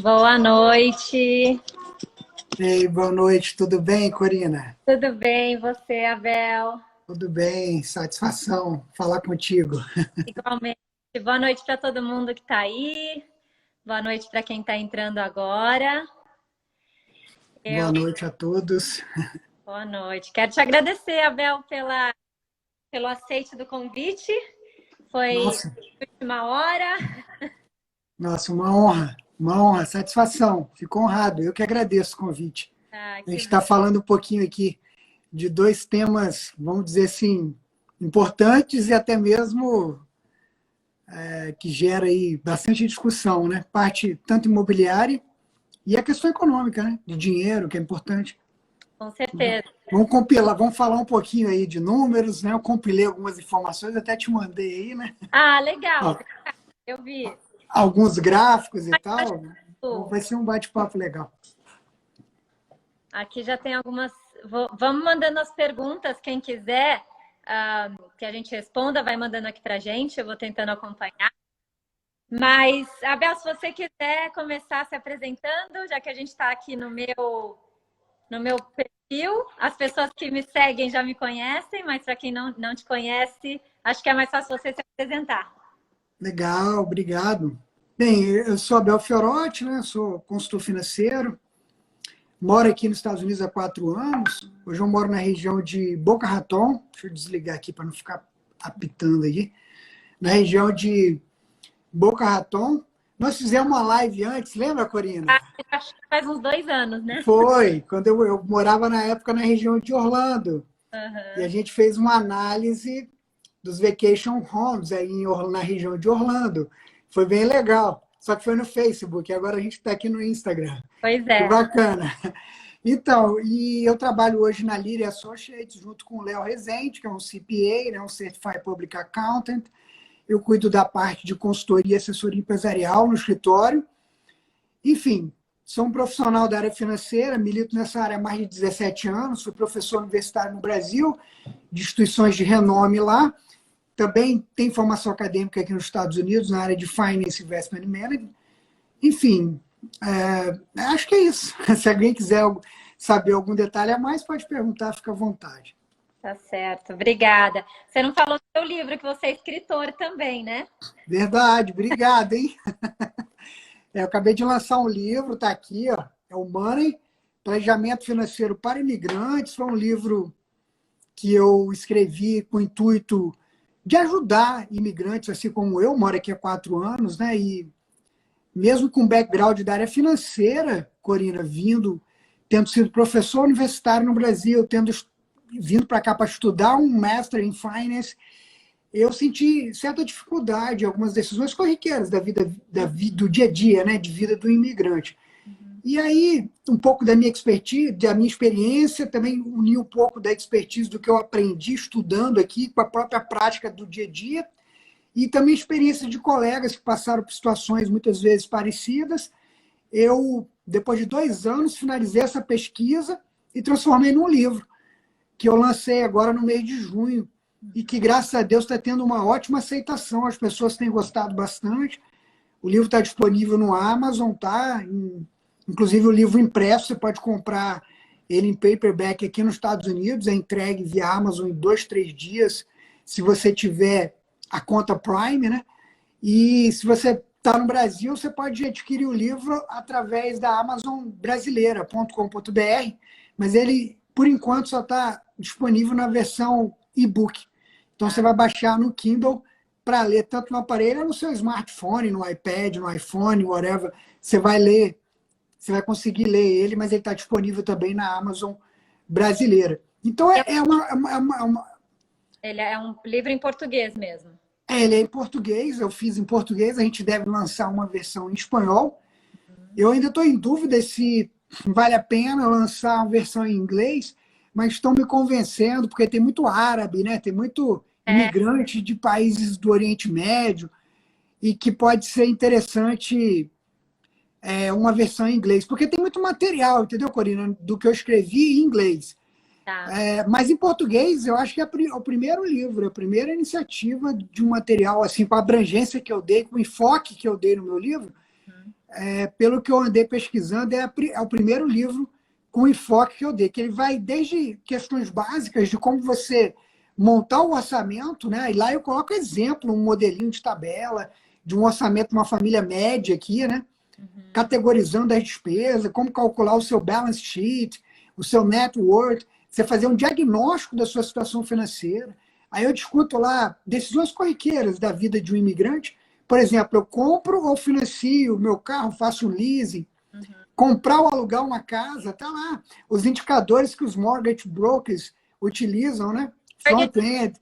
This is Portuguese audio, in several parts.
Boa noite. Ei, boa noite, tudo bem, Corina? Tudo bem, e você, Abel? Tudo bem, satisfação falar contigo. Igualmente. Boa noite para todo mundo que está aí. Boa noite para quem está entrando agora. Boa noite a todos. Boa noite. Quero te agradecer, Abel, pelo aceite do convite. Foi Nossa, de última hora. nossa, uma honra, satisfação. Fico honrado, eu que agradeço o convite. Ah, A gente que está falando um pouquinho aqui de dois temas, vamos dizer assim, importantes e até mesmo que gera aí bastante discussão, né? Parte tanto imobiliária e a questão econômica, né? De dinheiro, que é importante. com certeza. Vamos compilar, vamos falar um pouquinho aí de números, né? Eu compilei algumas informações, até te mandei aí, né? Ah, legal. Ó, Eu vi. alguns gráficos e tal. Acho- Vai ser um bate-papo legal. Aqui já tem algumas. Vamos mandando as perguntas, quem quiser que a gente responda, vai mandando aqui para a gente. Eu vou tentando acompanhar. Mas, Abel, se você quiser começar se apresentando, já que a gente está aqui no meu perfil, as pessoas que me seguem já me conhecem, mas para quem não te conhece, acho que é mais fácil você se apresentar. Legal, obrigado. Bem, eu sou Abel Fiorotti, né? Sou consultor financeiro. Moro aqui nos Estados Unidos há 4 anos. Hoje eu moro na região de Boca Raton. Deixa eu desligar aqui para não ficar apitando aqui. Na região de Boca Raton. Nós fizemos uma live antes, lembra, Corina? Acho que faz uns 2 anos, né? Foi, quando eu morava na época na região de Orlando. E a Uhum. gente fez uma análise dos vacation homes aí na região de Orlando. Foi bem legal. Só que foi no Facebook, agora a gente está aqui no Instagram. Pois Que é. bacana. Então, e eu trabalho hoje na Lyre Associates, junto com o Léo Rezende, que é um CPA, né, um Certified Public Accountant. Eu cuido da parte de consultoria e assessoria empresarial no escritório. Enfim, sou um profissional da área financeira, milito nessa área há mais de 17 anos, sou professor universitário no Brasil, de instituições de renome lá. Também tenho formação acadêmica aqui nos Estados Unidos, na área de Finance, Investment and Management. Enfim, acho que é isso. Se alguém quiser saber algum detalhe a mais, pode perguntar, fica à vontade. Tá certo. Obrigada. Você não falou do seu livro, que você é escritor também, né? Verdade, obrigado, hein? Eu acabei de lançar um livro, está aqui, ó, é o Money, Planejamento Financeiro para Imigrantes. Foi um livro que eu escrevi com o intuito de ajudar imigrantes, assim como eu, moro aqui há 4 anos, né? E mesmo com background da área financeira, Corina, tendo sido professor universitário no Brasil, tendo vindo para cá para estudar um Master em Finance, eu senti certa dificuldade em algumas decisões corriqueiras do dia a dia, né, de vida do imigrante. E aí, um pouco da minha expertise, da minha experiência, também uni um pouco da expertise do que eu aprendi estudando aqui, com a própria prática do dia a dia, e também experiência de colegas que passaram por situações muitas vezes parecidas. Eu, depois de 2 anos, finalizei essa pesquisa e transformei num livro, que eu lancei agora no mês de junho, e que, graças a Deus, está tendo uma ótima aceitação. As pessoas têm gostado bastante. O livro está disponível no Amazon, tá? Inclusive o livro impresso, você pode comprar ele em paperback aqui nos Estados Unidos, é entregue via Amazon em 2, 3 dias, se você tiver a conta Prime, né? E se você está no Brasil, você pode adquirir o livro através da amazonbrasileira.com.br, mas ele, por enquanto, só está disponível na versão e-book. Então, você vai baixar no Kindle para ler tanto no aparelho, ou no seu smartphone, no iPad, no iPhone, whatever. Você vai ler, você vai conseguir ler ele, mas ele está disponível também na Amazon brasileira. Então, Ele é um livro em português mesmo. ele é em português, eu fiz em português, a gente deve lançar uma versão em espanhol. Eu ainda estou em dúvida se vale a pena lançar uma versão em inglês, mas estão me convencendo, porque tem muito árabe, né? Tem muito É, imigrante de países do Oriente Médio, e que pode ser interessante uma versão em inglês, porque tem muito material, entendeu, Corina, do que eu escrevi em inglês. tá. Mas em português, eu acho que é o primeiro livro, a primeira iniciativa de um material assim, com a abrangência que eu dei, com o enfoque que eu dei no meu livro, pelo que eu andei pesquisando, é o primeiro livro com enfoque que eu dei, que ele vai desde questões básicas de como você montar o orçamento, né? E lá eu coloco exemplo, um modelinho de tabela de um orçamento de uma família média aqui, né? Categorizando as despesas, como calcular o seu balance sheet, o seu net worth, você fazer um diagnóstico da sua situação financeira. Aí eu discuto lá decisões corriqueiras da vida de um imigrante. Por exemplo, eu compro ou financio o meu carro, faço um leasing, comprar ou alugar uma casa, tá lá. Os indicadores que os mortgage brokers utilizam, né? Front-end.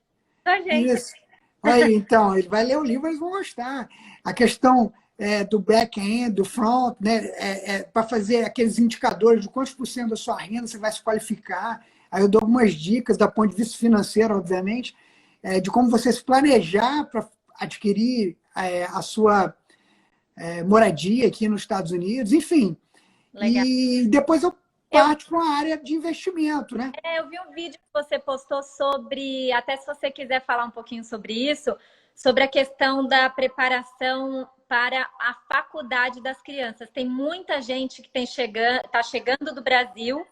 Gente. Isso. Aí, então, ele vai ler o livro, eles vão gostar. A questão do back-end, do front, né? Para fazer aqueles indicadores de quantos por cento da sua renda você vai se qualificar. Aí eu dou algumas dicas, do ponto de vista financeiro, obviamente, de como você se planejar para adquirir a sua moradia aqui nos Estados Unidos, enfim. Legal. E depois eu parto para uma área de investimento, né? Eu vi um vídeo que você postou sobre, até se você quiser falar um pouquinho sobre isso, sobre a questão da preparação para a faculdade das crianças. Tem muita gente que está chegando do Brasil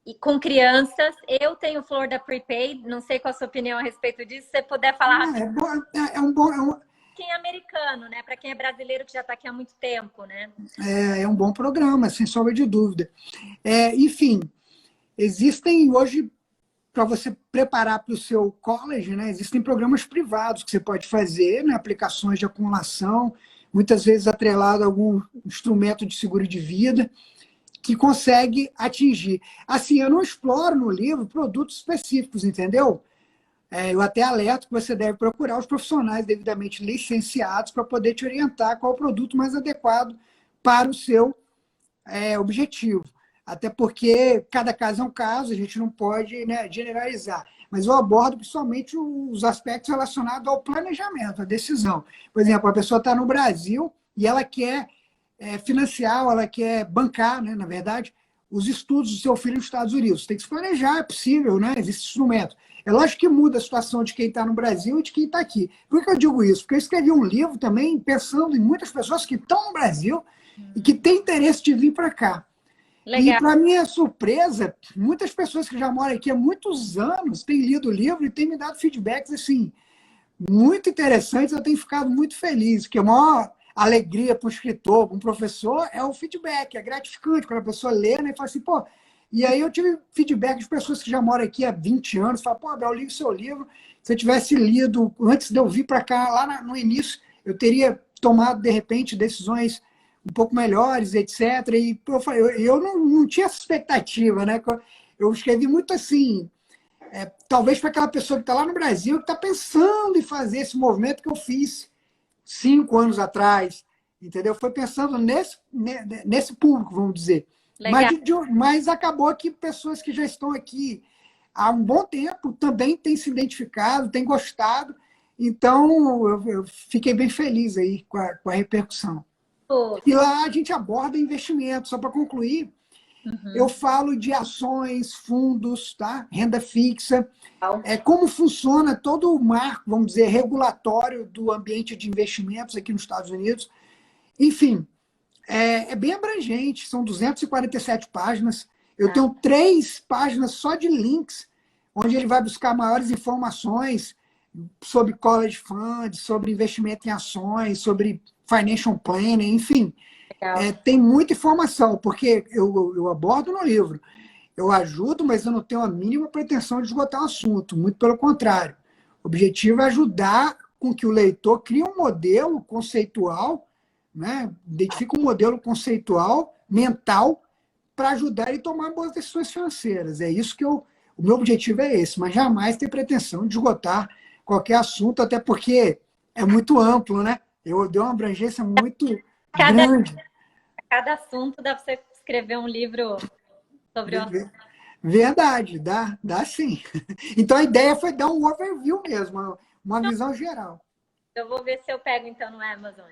e com crianças. Eu tenho Florida Prepaid, não sei qual a sua opinião a respeito disso. Se você puder falar quem é americano, né? Para quem é brasileiro que já está aqui há muito tempo, né? É um bom programa, sem sombra de dúvida. Enfim, existem hoje, para você preparar para o seu college, né, existem programas privados que você pode fazer, né, aplicações de acumulação, muitas vezes atrelado a algum instrumento de seguro de vida, que consegue atingir. Assim, eu não exploro no livro produtos específicos, entendeu? Eu até alerto que você deve procurar os profissionais devidamente licenciados para poder te orientar qual é o produto mais adequado para o seu objetivo. Até porque cada caso é um caso, a gente não pode, né, generalizar. Mas eu abordo principalmente os aspectos relacionados ao planejamento, à decisão. Por exemplo, a pessoa está no Brasil e ela quer financiar, ela quer bancar, né, na verdade, os estudos do seu filho nos Estados Unidos. Tem que se planejar, é possível, né? Existe instrumento. É lógico que muda a situação de quem está no Brasil e de quem está aqui. Por que eu digo isso? Porque eu escrevi um livro também pensando em muitas pessoas que estão no Brasil e que têm interesse de vir para cá. Legal. E, para minha surpresa, muitas pessoas que já moram aqui há muitos anos têm lido o livro e têm me dado feedbacks assim, muito interessantes. Eu tenho ficado muito feliz, porque a maior alegria para o escritor, para um professor, é o feedback, é gratificante quando a pessoa lê, né, e fala assim, pô. E aí eu tive feedback de pessoas que já moram aqui há 20 anos, falam, pô, Abel, eu li o seu livro, se eu tivesse lido antes de eu vir para cá, lá no início, eu teria tomado, de repente, decisões um pouco melhores, etc. E eu não tinha essa expectativa, né? Eu escrevi muito assim, talvez para aquela pessoa que está lá no Brasil, que está pensando em fazer esse movimento que eu fiz 5 anos atrás, entendeu? Foi pensando nesse público, vamos dizer. Mas acabou que pessoas que já estão aqui há um bom tempo também têm se identificado, têm gostado. Então, eu fiquei bem feliz aí com a repercussão. E lá a gente aborda investimento. Só para concluir, eu falo de ações, fundos, tá? Renda fixa, como funciona todo o marco, vamos dizer, regulatório do ambiente de investimentos aqui nos Estados Unidos. Enfim, é bem abrangente, são 247 páginas. Eu tenho 3 páginas só de links, onde ele vai buscar maiores informações sobre college fund, sobre investimento em ações, sobre financial planning, enfim. Tem muita informação, porque eu abordo no livro. Eu ajudo, mas eu não tenho a mínima pretensão de esgotar o assunto, muito pelo contrário. O objetivo é ajudar com que o leitor crie um modelo conceitual, né? Identifique um modelo conceitual, mental, para ajudar ele a tomar boas decisões financeiras. É isso que o meu objetivo é esse, mas jamais ter pretensão de esgotar qualquer assunto, até porque é muito amplo, né? Eu dei uma abrangência muito grande. Cada assunto dá para você escrever um livro sobre o assunto. Verdade, dá sim. Então a ideia foi dar um overview mesmo, uma visão geral. Eu vou ver se eu pego então no Amazon.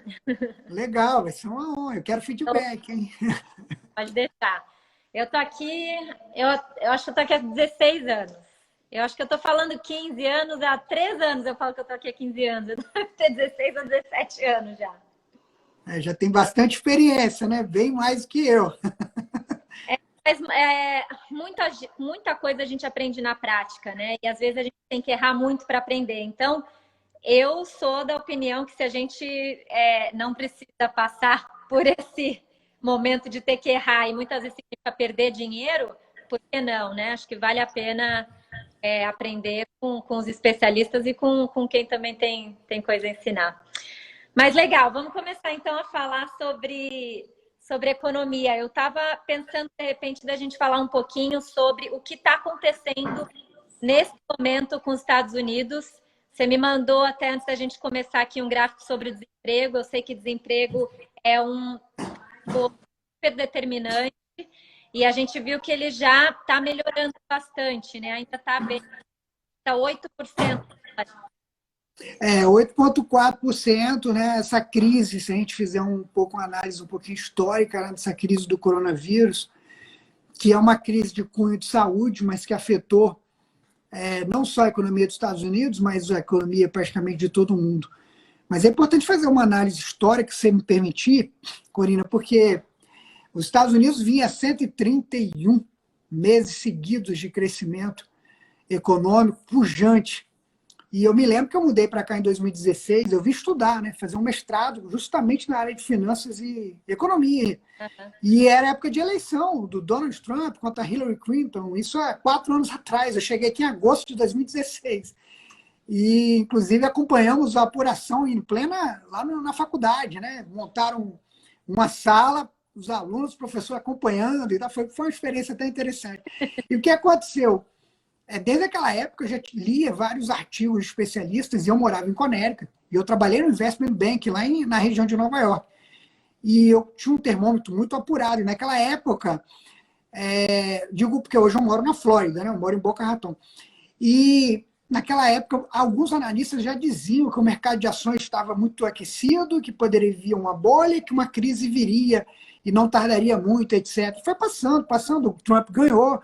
Legal, vai ser uma honra. Eu quero feedback, hein? Pode deixar. Eu tô aqui, eu acho que eu tô aqui há 16 anos. Eu acho que eu tô falando 15 anos, há 3 anos eu falo que eu tô aqui há 15 anos. Eu devo ter 16 ou 17 anos já. Já tem bastante experiência, né? Bem mais que eu. Mas muita coisa a gente aprende na prática, né? E às vezes a gente tem que errar muito para aprender. Então, eu sou da opinião que se a gente não precisa passar por esse momento de ter que errar e muitas vezes significa perder dinheiro, por que não, né? Acho que vale a pena aprender com os especialistas e com quem também tem coisa a ensinar. Mas legal, vamos começar então a falar sobre economia. Eu estava pensando, de repente, da gente falar um pouquinho sobre o que está acontecendo nesse momento com os Estados Unidos. Você me mandou até antes da gente começar aqui um gráfico sobre o desemprego. Eu sei que desemprego é um super determinante e a gente viu que ele já está melhorando bastante, né? Ainda está bem, está 8%. 8,4%, né? Essa crise, se a gente fizer um pouco uma análise um pouquinho histórica, né, dessa crise do coronavírus, que é uma crise de cunho de saúde, mas que afetou não só a economia dos Estados Unidos, mas a economia praticamente de todo mundo. Mas é importante fazer uma análise histórica, se você me permitir, Corina, porque os Estados Unidos vinha 131 meses seguidos de crescimento econômico pujante. E eu me lembro que eu mudei para cá em 2016, eu vim estudar, né, fazer um mestrado justamente na área de finanças e economia. Uhum. E era época de eleição do Donald Trump contra Hillary Clinton, isso há 4 anos atrás, eu cheguei aqui em agosto de 2016. E, inclusive, acompanhamos a apuração em plena, lá na faculdade, né? Montaram uma sala, os alunos, o professor acompanhando, e tal. Foi uma experiência até interessante. E o que aconteceu? Desde aquela época, eu já lia vários artigos de especialistas, e eu morava em Connecticut, e eu trabalhei no Investment Bank, lá na região de Nova York. E eu tinha um termômetro muito apurado, e naquela época, digo porque hoje eu moro na Flórida, né? Eu moro em Boca Raton. E naquela época, alguns analistas já diziam que o mercado de ações estava muito aquecido, que poderia vir uma bolha, que uma crise viria e não tardaria muito, etc. Foi passando. O Trump ganhou.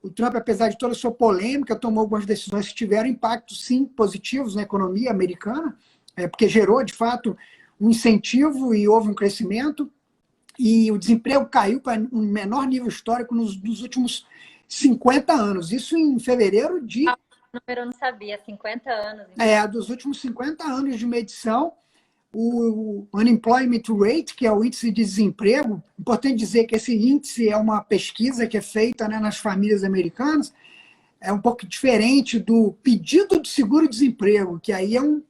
O Trump, apesar de toda a sua polêmica, tomou algumas decisões que tiveram impactos, sim, positivos na economia americana, porque gerou, de fato, um incentivo e houve um crescimento. E o desemprego caiu para um menor nível histórico nos últimos 50 anos. Isso em fevereiro de... Eu não sabia, 50 anos. Dos últimos 50 anos de medição, o Unemployment Rate, que é o índice de desemprego, importante dizer que esse índice é uma pesquisa que é feita, né, nas famílias americanas, é um pouco diferente do pedido de seguro-desemprego, que aí é um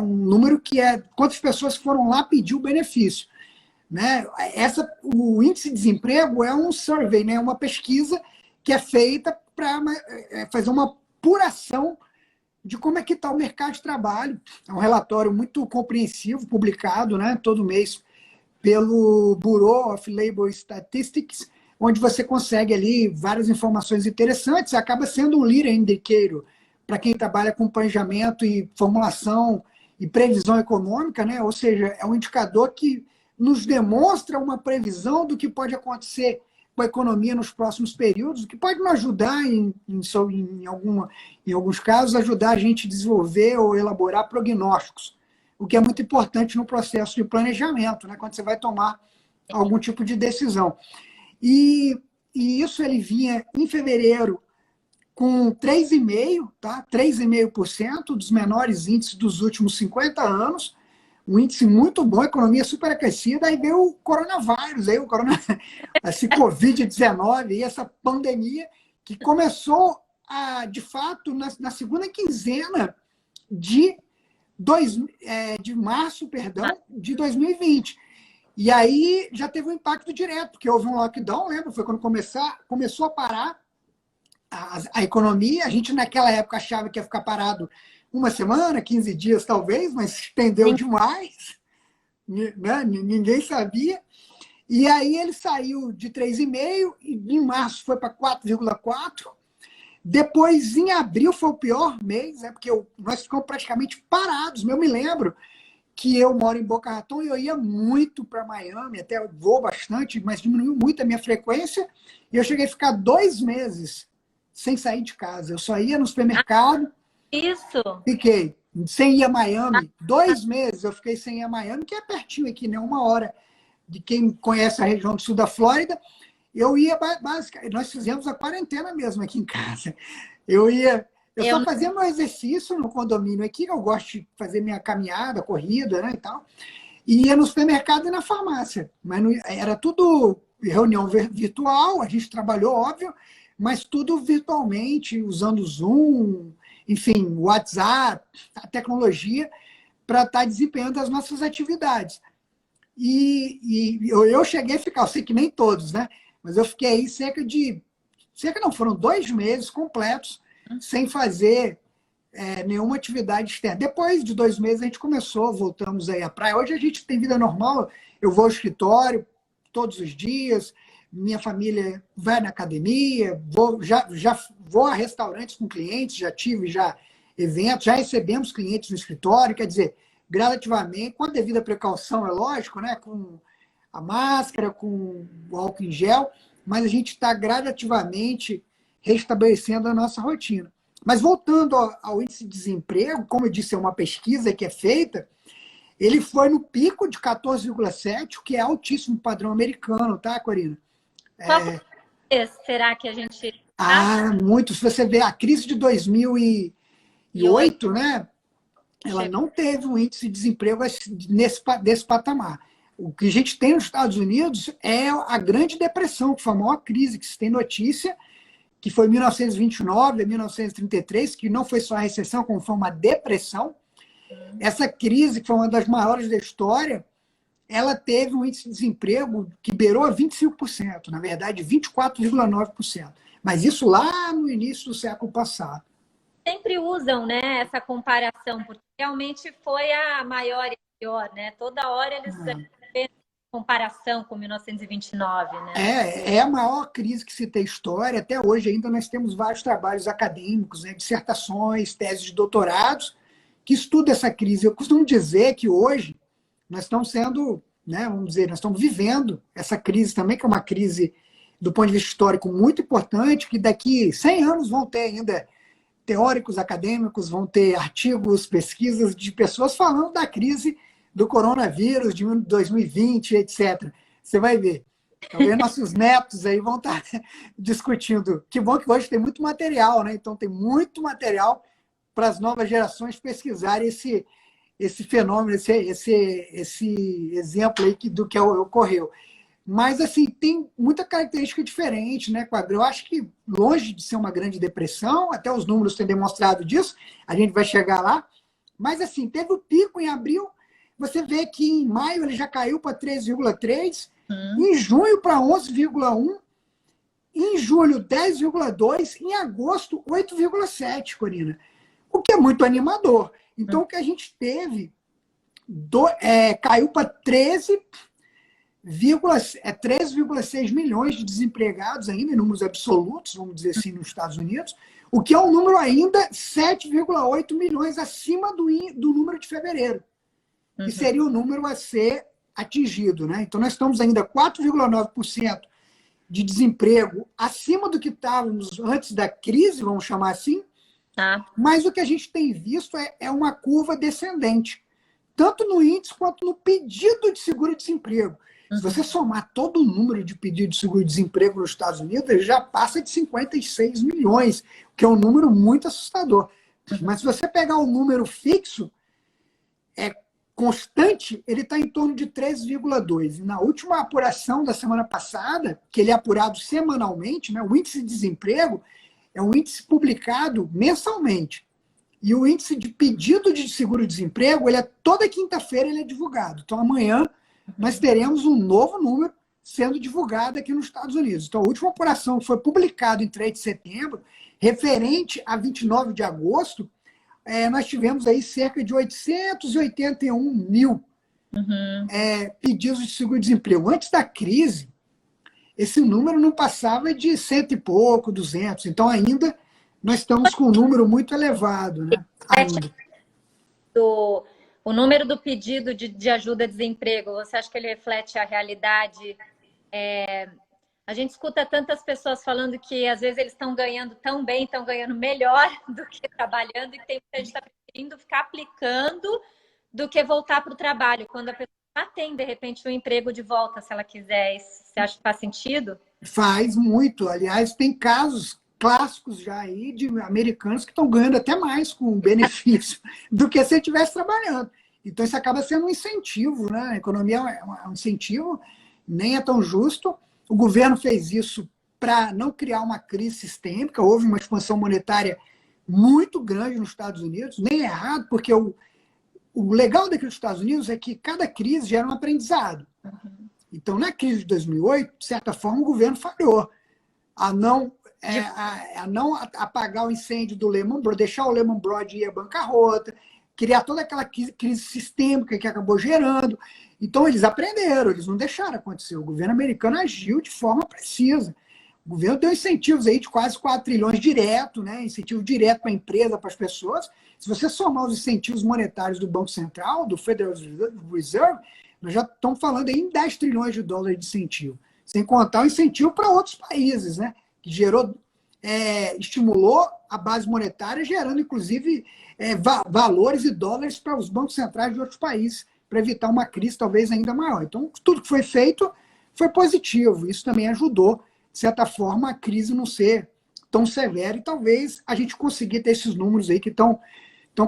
número que é quantas pessoas foram lá pedir o benefício. Né? O índice de desemprego é um survey, né, uma pesquisa que é feita para fazer uma apuração de como é que está o mercado de trabalho. É um relatório muito compreensivo, publicado, né, todo mês pelo Bureau of Labor Statistics, onde você consegue ali várias informações interessantes, acaba sendo um leading indicator para quem trabalha com planejamento e formulação e previsão econômica, né? Ou seja, é um indicador que nos demonstra uma previsão do que pode acontecer com a economia nos próximos períodos, o que pode nos ajudar, em alguns casos, ajudar a gente a desenvolver ou elaborar prognósticos, o que é muito importante no processo de planejamento, né, quando você vai tomar algum tipo de decisão. E isso ele vinha em fevereiro com 3,5%, tá? 3,5% dos menores índices dos últimos 50 anos, um índice muito bom, economia super aquecida, aí veio o coronavírus, esse Covid-19, essa pandemia, que começou, de fato, na segunda quinzena de março, de 2020. E aí já teve um impacto direto, porque houve um lockdown, lembra? Foi quando começou a parar a economia. A gente, naquela época, achava que ia ficar parado uma semana, 15 dias talvez, mas estendeu demais, né? Ninguém sabia. E aí ele saiu de 3,5%, e em março foi para 4,4%. Depois, em abril, foi o pior mês, porque nós ficamos praticamente parados. Eu me lembro que eu moro em Boca Raton e eu ia muito para Miami, até vou bastante, mas diminuiu muito a minha frequência, e eu cheguei a ficar 2 meses sem sair de casa. Eu só ia no supermercado. Isso. Fiquei. sem ir a Miami. 2 meses eu fiquei sem ir a Miami, que é pertinho aqui, né? 1 hora de quem conhece a região do sul da Flórida. Eu ia, basicamente, nós fizemos a quarentena mesmo aqui em casa. Eu só fazia meu exercício no condomínio aqui, eu gosto de fazer minha caminhada, corrida, né, e tal. E ia no supermercado e na farmácia. Mas não, era tudo reunião virtual, a gente trabalhou, óbvio, mas tudo virtualmente, usando Zoom, enfim, WhatsApp, a tecnologia, para estar desempenhando as nossas atividades. E eu cheguei a ficar, eu sei que nem todos, né? Mas eu fiquei aí foram 2 meses completos sem fazer nenhuma atividade externa. Depois de 2 meses a gente começou, voltamos aí à praia. Hoje a gente tem vida normal, eu vou ao escritório todos os dias, minha família vai na academia, já vou a restaurantes com clientes, já tive eventos, já recebemos clientes no escritório, quer dizer, gradativamente, com a devida precaução, é lógico, né? Com a máscara, com o álcool em gel, mas a gente está gradativamente restabelecendo a nossa rotina. Mas voltando ao índice de desemprego, como eu disse, é uma pesquisa que é feita, ele foi no pico de 14,7, o que é altíssimo padrão americano, tá, Corina? Qual será que a gente... Muito. Se você vê a crise de 2008, né? Ela não teve um índice de desemprego desse patamar. O que a gente tem nos Estados Unidos é a Grande Depressão, que foi a maior crise que se tem notícia, que foi 1929 a 1933, que não foi só a recessão, como foi uma depressão. Essa crise, que foi uma das maiores da história, ela teve um índice de desemprego que beirou a 25%, na verdade, 24,9%. Mas isso lá no início do século passado. Sempre usam, né, essa comparação, porque realmente foi a maior e pior, né? Toda hora eles fazem comparação com 1929, né? É a maior crise que se tem história. Até hoje ainda nós temos vários trabalhos acadêmicos, né, dissertações, teses de doutorados, que estudam essa crise. Eu costumo dizer que hoje nós estamos sendo, né, vamos dizer, nós estamos vivendo essa crise também, que é uma crise do ponto de vista histórico muito importante, que daqui 100 anos vão ter ainda teóricos acadêmicos, vão ter artigos, pesquisas de pessoas falando da crise do coronavírus de 2020, etc. Você vai ver. Talvez nossos netos aí vão estar discutindo. Que bom que hoje tem muito material, né? Então tem muito material para as novas gerações pesquisarem esse fenômeno, esse exemplo aí do que ocorreu. Mas, assim, tem muita característica diferente, né, Quadro? Eu acho que, longe de ser uma grande depressão, até os números têm demonstrado disso, a gente vai chegar lá, mas, assim, teve o pico em abril, você vê que em maio ele já caiu para 3,3, em junho para 11,1, em julho 10,2, em agosto 8,7, Corina. O que é muito animador. Então, o que a gente teve caiu para 3,6 milhões de desempregados ainda, em números absolutos, vamos dizer assim, nos Estados Unidos, o que é um número ainda 7,8 milhões acima do número de fevereiro, que seria o número a ser atingido, né? Então, nós estamos ainda 4,9% de desemprego acima do que estávamos antes da crise, vamos chamar assim, mas o que a gente tem visto é uma curva descendente, tanto no índice quanto no pedido de seguro-desemprego. Se você somar todo o número de pedidos de seguro-desemprego nos Estados Unidos, ele já passa de 56 milhões, que é um número muito assustador. Mas se você pegar o número fixo, constante, ele está em torno de 3,2. Na última apuração da semana passada, que ele é apurado semanalmente, né, o índice de desemprego é um índice publicado mensalmente. E o índice de pedido de seguro-desemprego, toda quinta-feira ele é divulgado. Então, amanhã, nós teremos um novo número sendo divulgado aqui nos Estados Unidos. Então, a última apuração que foi publicada em 3 de setembro, referente a 29 de agosto, nós tivemos aí cerca de 881 mil pedidos de seguro-desemprego. Antes da crise, esse número não passava de 100 e pouco, 200. Então, ainda nós estamos com um número muito elevado, né? Ainda. O número do pedido de ajuda a desemprego, você acha que ele reflete a realidade? A gente escuta tantas pessoas falando que às vezes eles estão ganhando tão bem, estão ganhando melhor do que trabalhando, e tem muita gente que está preferindo ficar aplicando do que voltar para o trabalho, quando a pessoa já tem, de repente, um emprego de volta, se ela quiser. Você acha que faz sentido? Faz muito. Aliás, tem casos clássicos já aí de americanos que estão ganhando até mais com benefício do que se ele estivesse trabalhando. Então, isso acaba sendo um incentivo, né? A economia é um incentivo, nem é tão justo. O governo fez isso para não criar uma crise sistêmica. Houve uma expansão monetária muito grande nos Estados Unidos, nem é errado, porque o legal daqueles Estados Unidos é que cada crise gera um aprendizado. Então, na crise de 2008, de certa forma, o governo falhou a não apagar o incêndio do Lehman Brothers, deixar o Lehman Brothers ir à bancarrota, criar toda aquela crise sistêmica que acabou gerando. Então, eles aprenderam, eles não deixaram acontecer. O governo americano agiu de forma precisa. O governo deu incentivos aí de quase 4 trilhões direto, né? Incentivo direto para a empresa, para as pessoas. Se você somar os incentivos monetários do Banco Central, do Federal Reserve, nós já estamos falando aí em 10 trilhões de dólares de incentivo. Sem contar o incentivo para outros países, né? Que estimulou a base monetária, gerando, inclusive, valores e dólares para os bancos centrais de outros países, para evitar uma crise talvez ainda maior. Então, tudo que foi feito foi positivo. Isso também ajudou, de certa forma, a crise não ser tão severa e talvez a gente conseguir ter esses números aí que estão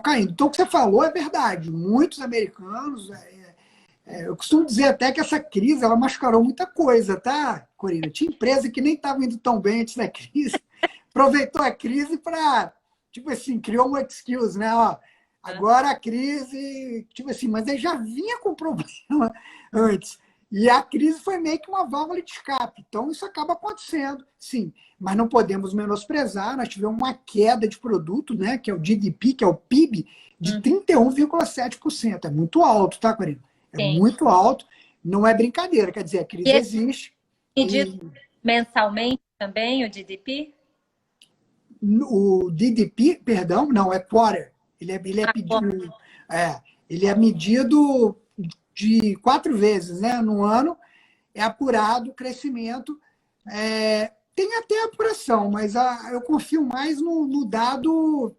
caindo. Então, o que você falou é verdade. Muitos americanos... eu costumo dizer até que essa crise ela mascarou muita coisa, tá, Corina? Tinha empresa que nem estava indo tão bem antes da crise, aproveitou a crise para, tipo assim, criou uma excuse, né? Ó, agora a crise, tipo assim, mas ele já vinha com problema antes. E a crise foi meio que uma válvula de escape. Então, isso acaba acontecendo, sim. Mas não podemos menosprezar. Nós tivemos uma queda de produto, né, que é o GDP, que é o PIB, de 31,7%. É muito alto, tá, Corina? É muito alto. Não é brincadeira. Quer dizer, a crise existe. Medido mensalmente também, o GDP? O GDP, perdão, não, é quarter. Ele é medido de 4 vezes, né? No ano, é apurado o crescimento. Tem até apuração, mas eu confio mais no dado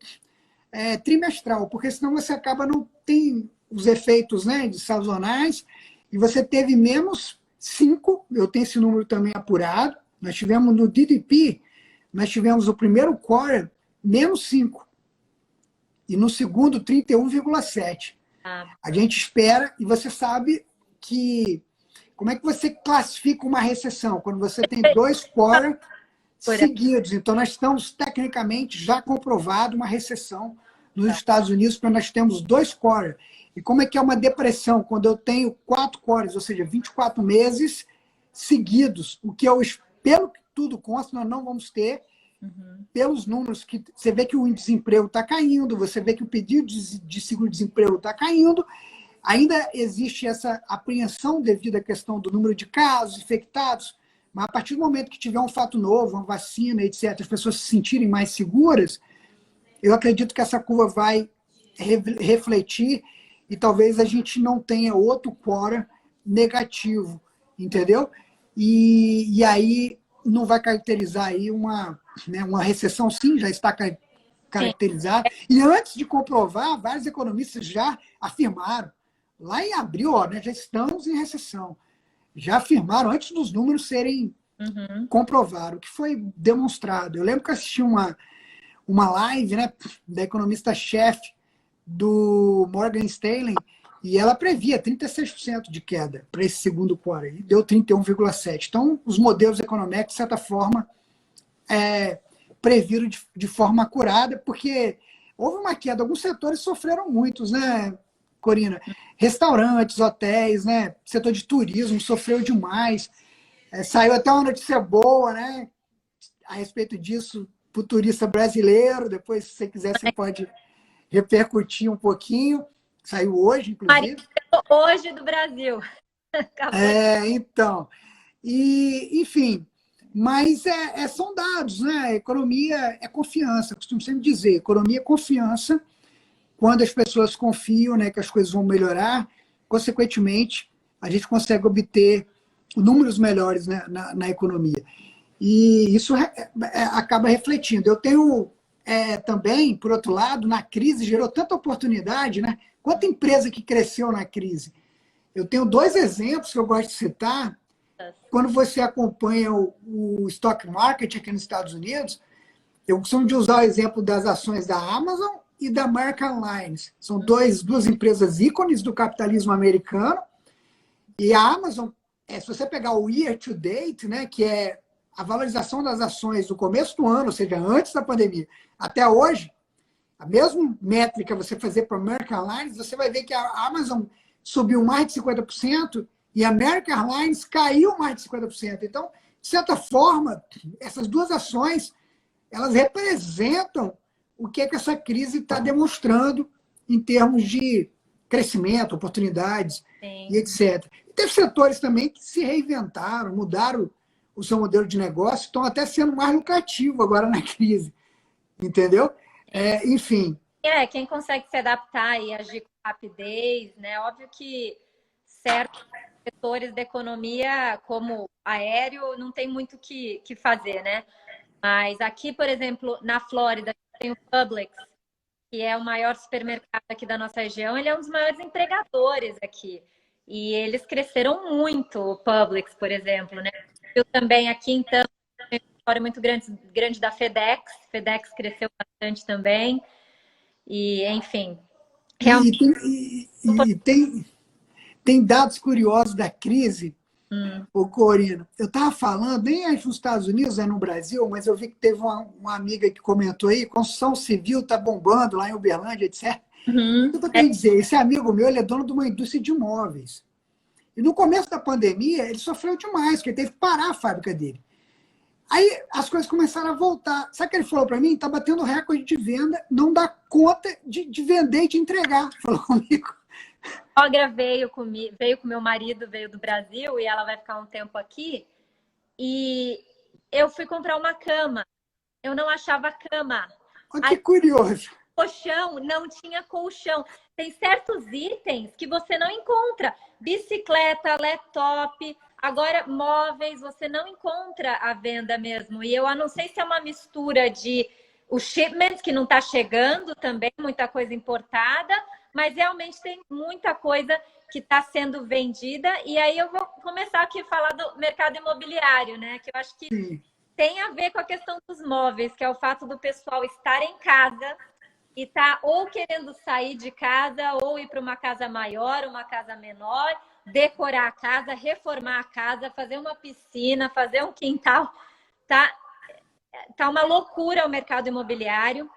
trimestral, porque senão você acaba não tem os efeitos, né, de sazonais, e você teve -5, eu tenho esse número também apurado. Nós tivemos no GDP, nós tivemos o primeiro quarter -5, e no segundo 31,7. A gente espera, e você sabe que... Como é que você classifica uma recessão? Quando você tem 2 quarters seguidos. Então, nós estamos, tecnicamente, já comprovado uma recessão nos Estados Unidos, porque nós temos 2 quarters. E como é que é uma depressão? Quando eu tenho 4 quarters, ou seja, 24 meses seguidos, o que pelo que tudo consta, nós não vamos ter. Pelos números que você vê que o desemprego está caindo, você vê que o pedido de seguro-desemprego está caindo, ainda existe essa apreensão devido à questão do número de casos infectados, mas a partir do momento que tiver um fato novo, uma vacina, etc., as pessoas se sentirem mais seguras, eu acredito que essa curva vai refletir e talvez a gente não tenha outro quarter negativo, entendeu? E aí não vai caracterizar aí uma recessão, sim, já está caracterizada. E antes de comprovar, vários economistas já afirmaram, lá em abril, né, já estamos em recessão. Já afirmaram, antes dos números serem comprovados, o que foi demonstrado. Eu lembro que eu assisti uma live, né, da economista-chefe do Morgan Stanley, e ela previa 36% de queda para esse segundo quarter, e deu 31,7%. Então, os modelos econômicos, de certa forma, previram de forma acurada, porque houve uma queda. Alguns setores sofreram muitos, né, Corina? Restaurantes, hotéis, né? Setor de turismo sofreu demais. Saiu até uma notícia boa, né, a respeito disso para o turista brasileiro. Depois, se você quiser, você pode repercutir um pouquinho. Saiu hoje, inclusive. Hoje do Brasil. Então. E, enfim, mas são dados, né? A economia é confiança. Eu costumo sempre dizer, economia é confiança. Quando as pessoas confiam, né, que as coisas vão melhorar, consequentemente, a gente consegue obter números melhores, né, na economia. E isso acaba refletindo. Eu tenho também, por outro lado, na crise gerou tanta oportunidade, né? Quanta empresa que cresceu na crise. Eu tenho dois exemplos que eu gosto de citar. Quando você acompanha o stock market aqui nos Estados Unidos, eu costumo de usar o exemplo das ações da Amazon e da American Airlines. São duas empresas ícones do capitalismo americano. E a Amazon, se você pegar o year to date, né, que é a valorização das ações do começo do ano, ou seja, antes da pandemia, até hoje, a mesma métrica você fazer para a American Airlines, você vai ver que a Amazon subiu mais de 50% e a American Airlines caiu mais de 50%. Então, de certa forma, essas duas ações, elas representam o que essa crise está demonstrando em termos de crescimento, oportunidades, sim, e etc. E teve setores também que se reinventaram, mudaram o seu modelo de negócio, estão até sendo mais lucrativo agora na crise, entendeu? Enfim. Quem consegue se adaptar e agir com rapidez, né? Óbvio que certos setores da economia, como aéreo, não tem muito o que fazer, né? Mas aqui, por exemplo, na Flórida, tem o Publix, que é o maior supermercado aqui da nossa região. Ele é um dos maiores empregadores aqui. E eles cresceram muito, o Publix, por exemplo, né? Eu também aqui, então, tem uma história muito grande da FedEx. FedEx cresceu bastante também. E, enfim. Realmente... tem dados curiosos da crise, ô Corina. Eu estava falando, nem é nos Estados Unidos, é no Brasil, mas eu vi que teve uma amiga que comentou aí, construção civil está bombando lá em Uberlândia, etc. O que eu quero dizer? Esse amigo meu, ele é dono de uma indústria de imóveis. E no começo da pandemia, ele sofreu demais, porque ele teve que parar a fábrica dele. Aí as coisas começaram a voltar. Sabe o que ele falou para mim? Está batendo recorde de venda, não dá conta de vender e de entregar. Falou comigo. A sogra veio com meu marido, veio do Brasil, e ela vai ficar um tempo aqui. E eu fui comprar uma cama. Eu não achava cama. Olha que curioso. Colchão, não tinha colchão. Tem certos itens que você não encontra. Bicicleta, laptop, agora móveis, você não encontra à venda mesmo. E eu não sei se é uma mistura de o shipment, que não está chegando também, muita coisa importada, mas realmente tem muita coisa que está sendo vendida. E aí eu vou começar aqui a falar do mercado imobiliário, né? Que eu acho que tem a ver com a questão dos móveis, que é o fato do pessoal estar em casa e tá ou querendo sair de casa ou ir para uma casa maior, uma casa menor, decorar a casa, reformar a casa, fazer uma piscina, fazer um quintal. Tá uma loucura o mercado imobiliário.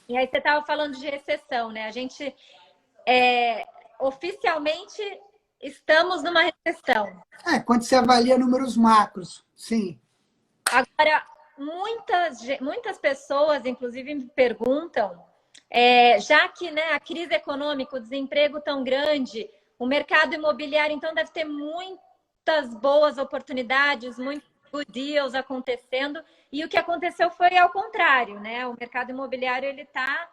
E aí você estava falando de recessão, né? A gente oficialmente estamos numa recessão. Quando você avalia números macros, sim. Agora, muitas pessoas, inclusive, me perguntam, já que, né, a crise econômica, o desemprego tão grande, o mercado imobiliário, então, deve ter muitas boas oportunidades, muitos good deals acontecendo. E o que aconteceu foi ao contrário, né? O mercado imobiliário ele está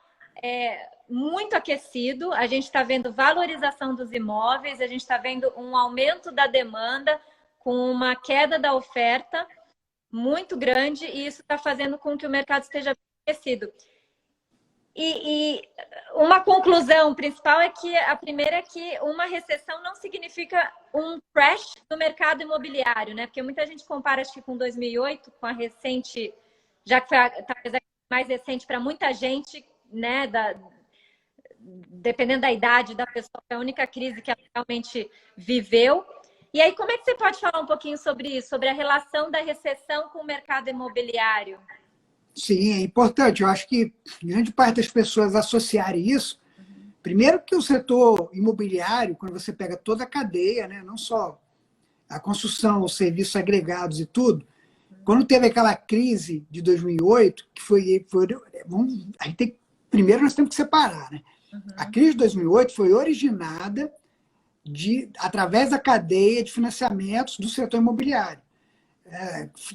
muito aquecido. A gente está vendo valorização dos imóveis, a gente está vendo um aumento da demanda com uma queda da oferta muito grande, e isso está fazendo com que o mercado esteja aquecido. E uma conclusão principal a primeira é que uma recessão não significa um crash do mercado imobiliário, né? Porque muita gente compara, acho que com 2008, com a recente, já que foi talvez a mais recente para muita gente, né? Dependendo da idade da pessoa, é a única crise que ela realmente viveu. E aí, como é que você pode falar um pouquinho sobre isso, sobre a relação da recessão com o mercado imobiliário? Sim, é importante. Eu acho que grande parte das pessoas associarem isso. Primeiro que o setor imobiliário, quando você pega toda a cadeia, né, não só a construção, os serviços agregados e tudo, quando teve aquela crise de 2008, que primeiro nós temos que separar, né? A crise de 2008 foi originada através da cadeia de financiamentos do setor imobiliário.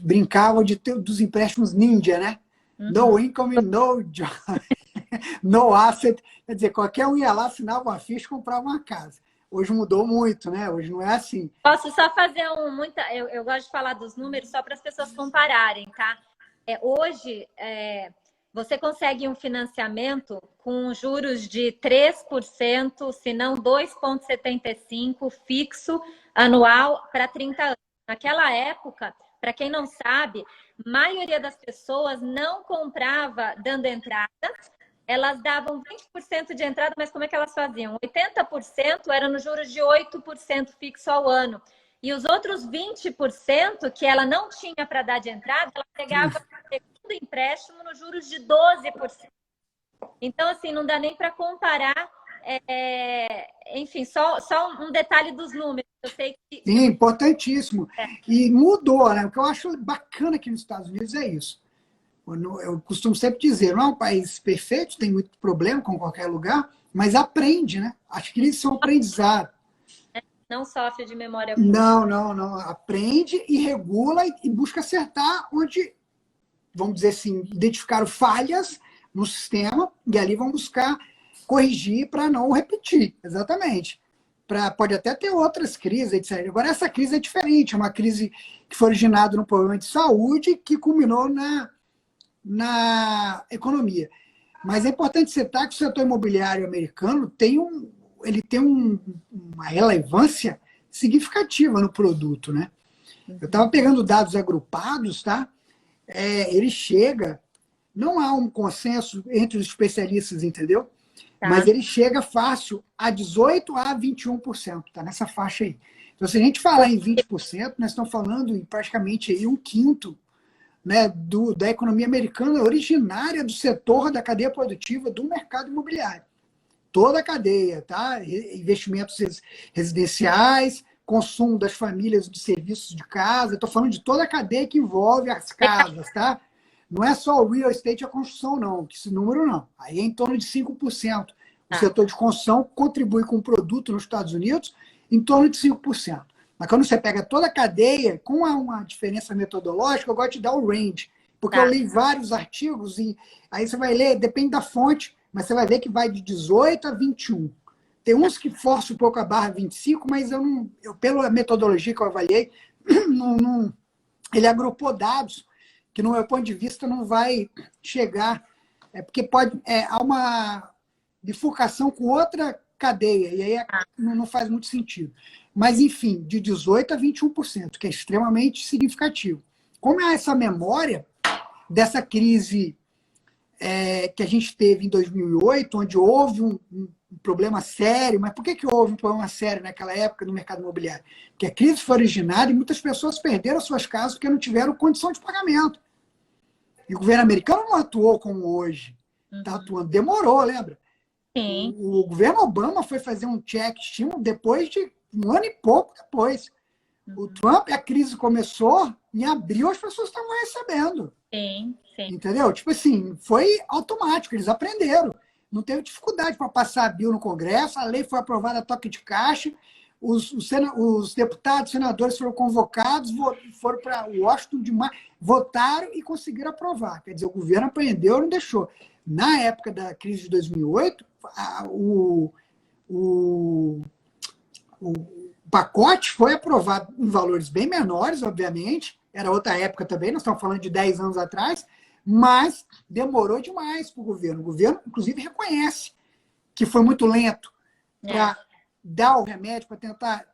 Brincavam dos empréstimos ninja, né? No income, no job, no asset. Quer dizer, qualquer um ia lá, assinava uma ficha e comprava uma casa. Hoje mudou muito, né? Hoje não é assim. Posso só fazer eu gosto de falar dos números só para as pessoas compararem, tá? Hoje, você consegue um financiamento com juros de 3%, se não 2,75% fixo anual para 30 anos. Naquela época, para quem não sabe, a maioria das pessoas não comprava dando entrada, elas davam 20% de entrada, mas como é que elas faziam? 80% era nos juros de 8% fixo ao ano. E os outros 20% que ela não tinha para dar de entrada, ela pegava segundo empréstimo nos juros de 12%. Então, assim, não dá nem para comparar. Enfim, só um detalhe dos números. Eu sei que... Sim, importantíssimo. E mudou, né? O que eu acho bacana aqui nos Estados Unidos é isso. Eu costumo sempre dizer, não é um país perfeito, tem muito problema com qualquer lugar, mas aprende, né? As crises são aprendizado. Não sofre de memória curta. Não. Aprende e regula e busca acertar onde, vamos dizer assim, identificaram falhas no sistema e ali vão buscar corrigir para não repetir. Exatamente. Pode até ter outras crises, etc. Agora, essa crise é diferente, é uma crise que foi originada num problema de saúde que culminou na economia. Mas é importante citar que o setor imobiliário americano tem uma relevância significativa no produto, né? Eu estava pegando dados agrupados, tá? Ele chega, não há um consenso entre os especialistas, entendeu? Tá. Mas ele chega fácil a 18% a 21%, tá nessa faixa aí. Então, se a gente falar em 20%, nós estamos falando em praticamente aí um quinto, né, da economia americana originária do setor da cadeia produtiva do mercado imobiliário. Toda a cadeia, tá? Investimentos residenciais, consumo das famílias de serviços de casa. Estou falando de toda a cadeia que envolve as casas, tá? Não é só o real estate e a construção, não, que esse número não. Aí é em torno de 5%. O setor de construção contribui com o produto nos Estados Unidos em torno de 5%. Mas quando você pega toda a cadeia, com uma diferença metodológica, eu gosto de dar o range. Porque eu li vários artigos e aí você vai ler, depende da fonte, mas você vai ver que vai de 18 a 21. Tem uns que forçam um pouco a barra 25, mas pela metodologia que eu avaliei, ele agrupou dados que, no meu ponto de vista, não vai chegar, porque há uma bifurcação com outra cadeia, e aí não faz muito sentido. Mas, enfim, de 18% a 21%, que é extremamente significativo. Como é essa memória dessa crise que a gente teve em 2008, onde houve um problema sério, mas por que houve um problema sério naquela época no mercado imobiliário? Porque a crise foi originada e muitas pessoas perderam suas casas porque não tiveram condição de pagamento. E o governo americano não atuou como hoje. Está atuando. Demorou, lembra? Sim. O governo Obama foi fazer um check estímulo depois de um ano e pouco depois. O Trump, a crise começou, em abril as pessoas estavam recebendo. Sim. Entendeu? Tipo assim, foi automático, eles aprenderam. Não teve dificuldade para passar a bill no Congresso, a lei foi aprovada a toque de caixa, os deputados, senadores foram convocados, foram para Washington votaram e conseguiram aprovar. Quer dizer, o governo aprendeu e não deixou. Na época da crise de 2008, o pacote foi aprovado em valores bem menores, obviamente, era outra época também, nós estamos falando de 10 anos atrás, mas demorou demais para o governo. O governo, inclusive, reconhece que foi muito lento para dar o remédio, para tentar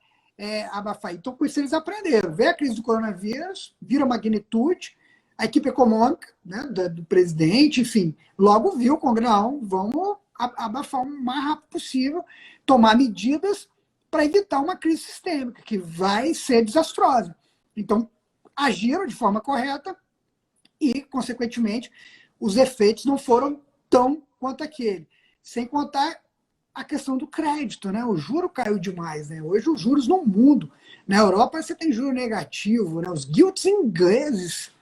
abafar. Então, com isso, eles aprenderam. Veio a crise do coronavírus, vira magnitude, a equipe econômica, né, do presidente, enfim, logo viu o Congresso, não, vamos abafar o mais rápido possível, tomar medidas para evitar uma crise sistêmica, que vai ser desastrosa. Então, agiram de forma correta e, consequentemente, os efeitos não foram tão quanto aquele. Sem contar a questão do crédito, né? O juro caiu demais, né? Hoje os juros no mundo. Na Europa você tem juro negativo, né? Os gilts ingleses.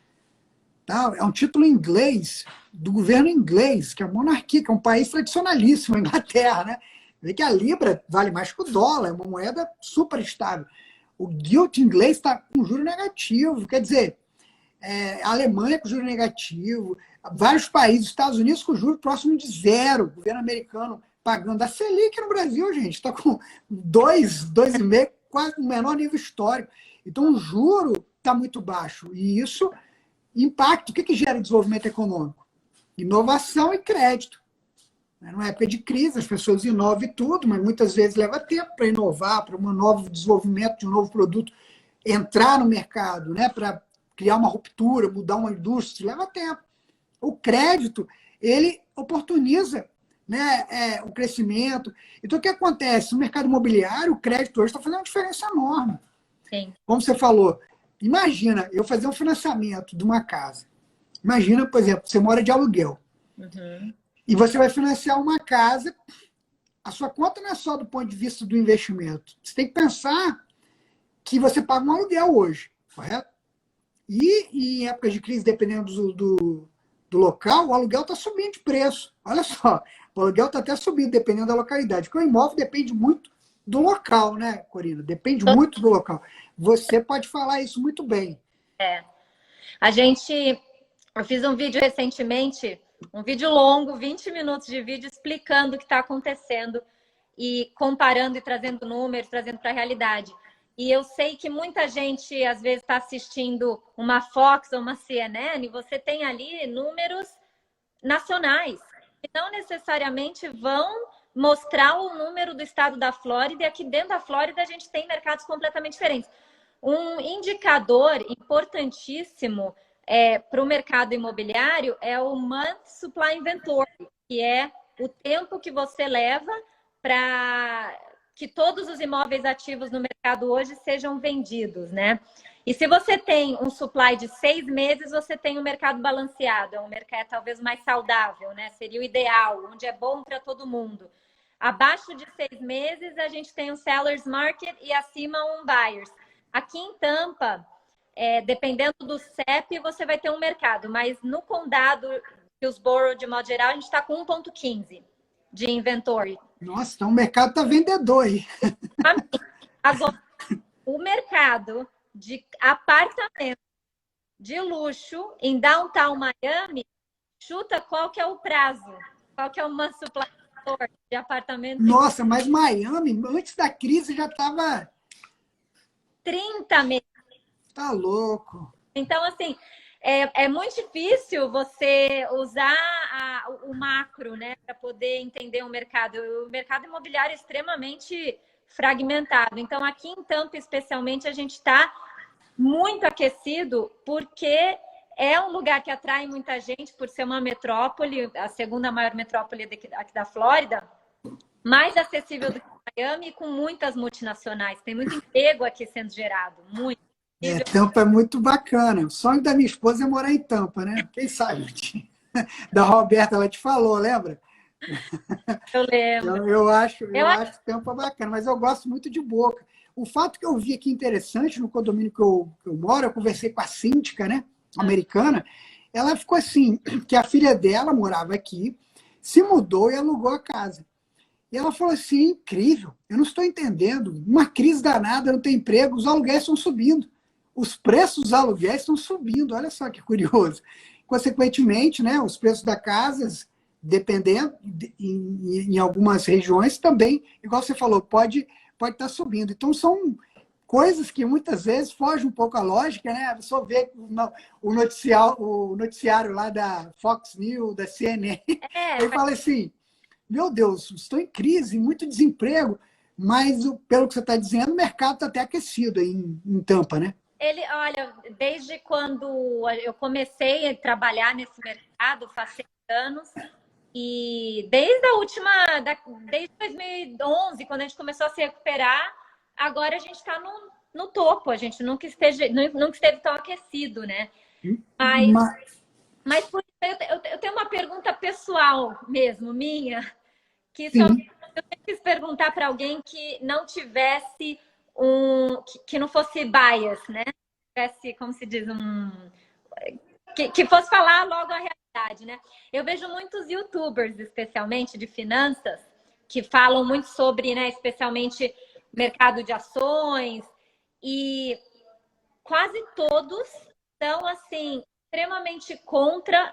Tá? É um título inglês, do governo inglês, que é a monarquia, que é um país tradicionalíssimo, a Inglaterra, né? Vê que a Libra vale mais que o dólar, é uma moeda super estável. O gilt inglês está com juro negativo, quer dizer, a Alemanha com juro negativo, vários países, Estados Unidos com juro próximo de zero, o governo americano pagando. A Selic no Brasil, gente, está com 2,5%, quase o menor nível histórico. Então, o juro está muito baixo. E isso impacta. O que gera desenvolvimento econômico? inovação e crédito. Numa época de crise, as pessoas inovam e tudo, mas muitas vezes leva tempo para inovar, para um novo desenvolvimento de um novo produto entrar no mercado, né? Para criar uma ruptura, mudar uma indústria, leva tempo. O crédito, ele oportuniza, né, o crescimento. Então, o que acontece? No mercado imobiliário, o crédito hoje está fazendo uma diferença enorme. Sim. Como você falou, imagina eu fazer um financiamento de uma casa. Imagina, por exemplo, você mora de aluguel. Uhum. E você vai financiar uma casa. A sua conta não é só do ponto de vista do investimento. Você tem que pensar que você paga um aluguel hoje, correto? E em épocas de crise, dependendo do local, o aluguel está subindo de preço. Olha só, o aluguel está até subindo, dependendo da localidade. Porque o imóvel depende muito do local, né, Corina? Depende muito do local. Você pode falar isso muito bem. Eu fiz um vídeo recentemente, um vídeo longo, 20 minutos de vídeo, explicando o que está acontecendo e comparando e trazendo números, trazendo para a realidade. E eu sei que muita gente, às vezes, está assistindo uma Fox ou uma CNN, e você tem ali números nacionais, que não necessariamente vão mostrar o número do estado da Flórida, e aqui dentro da Flórida a gente tem mercados completamente diferentes. Um indicador importantíssimo para o mercado imobiliário é o Month Supply Inventory, que é o tempo que você leva para que todos os imóveis ativos no mercado hoje sejam vendidos, né? E se você tem um supply de 6 meses, você tem um mercado balanceado, é um mercado talvez mais saudável, né? Seria o ideal, onde é bom para todo mundo. Abaixo de 6 meses, a gente tem um seller's market e acima um buyer's. Aqui em Tampa, dependendo do CEP, você vai ter um mercado, mas no condado Hillsborough, de modo geral, a gente está com 1,15 de inventory. Nossa, então o mercado está vendedor aí. Agora, o mercado de apartamento de luxo em downtown Miami, chuta qual que é o prazo, qual que é uma supply de apartamento. Nossa, mas Miami, antes da crise, já estava... 30 meses. Tá louco. Então, assim, é muito difícil você usar o macro, né, para poder entender o mercado. O mercado imobiliário é extremamente fragmentado. Então, aqui em Tampa, especialmente, a gente está muito aquecido porque é um lugar que atrai muita gente por ser uma metrópole, a segunda maior metrópole aqui da Flórida, mais acessível do que Miami, com muitas multinacionais. Tem muito emprego aqui sendo gerado, muito. Tampa é muito bacana. O sonho da minha esposa é morar em Tampa, né? Quem sabe? Da Roberta, ela te falou, lembra? Eu lembro. Eu acho Tampa bacana, mas eu gosto muito de Boca. O fato que eu vi aqui interessante no condomínio que eu moro, eu conversei com a síndica, né, americana, ela ficou assim, que a filha dela morava aqui, se mudou e alugou a casa. E ela falou assim, incrível, eu não estou entendendo, uma crise danada, não tem emprego, os aluguéis estão subindo. Os preços dos aluguéis estão subindo, olha só que curioso. Consequentemente, né, os preços das casas, dependendo, em algumas regiões também, igual você falou, pode estar subindo. Então, são coisas que muitas vezes fogem um pouco à lógica, né? A pessoa vê o noticiário lá da Fox News, da CNN, e fala assim, meu Deus, estou em crise, muito desemprego, mas, pelo que você está dizendo, o mercado está até aquecido aí em Tampa, né? Olha, desde quando eu comecei a trabalhar nesse mercado, faz 6 anos, e desde desde 2011, quando a gente começou a se recuperar, agora a gente está no topo, a gente nunca esteve tão aquecido, né? Mas por isso, eu tenho uma pergunta pessoal mesmo, minha, que eu quis perguntar para alguém que não tivesse que não fosse bias, né? Tivesse, como se diz, que fosse falar logo a realidade, né? Eu vejo muitos YouTubers, especialmente de finanças, que falam muito sobre, né, especialmente mercado de ações, e quase todos são, assim, extremamente contra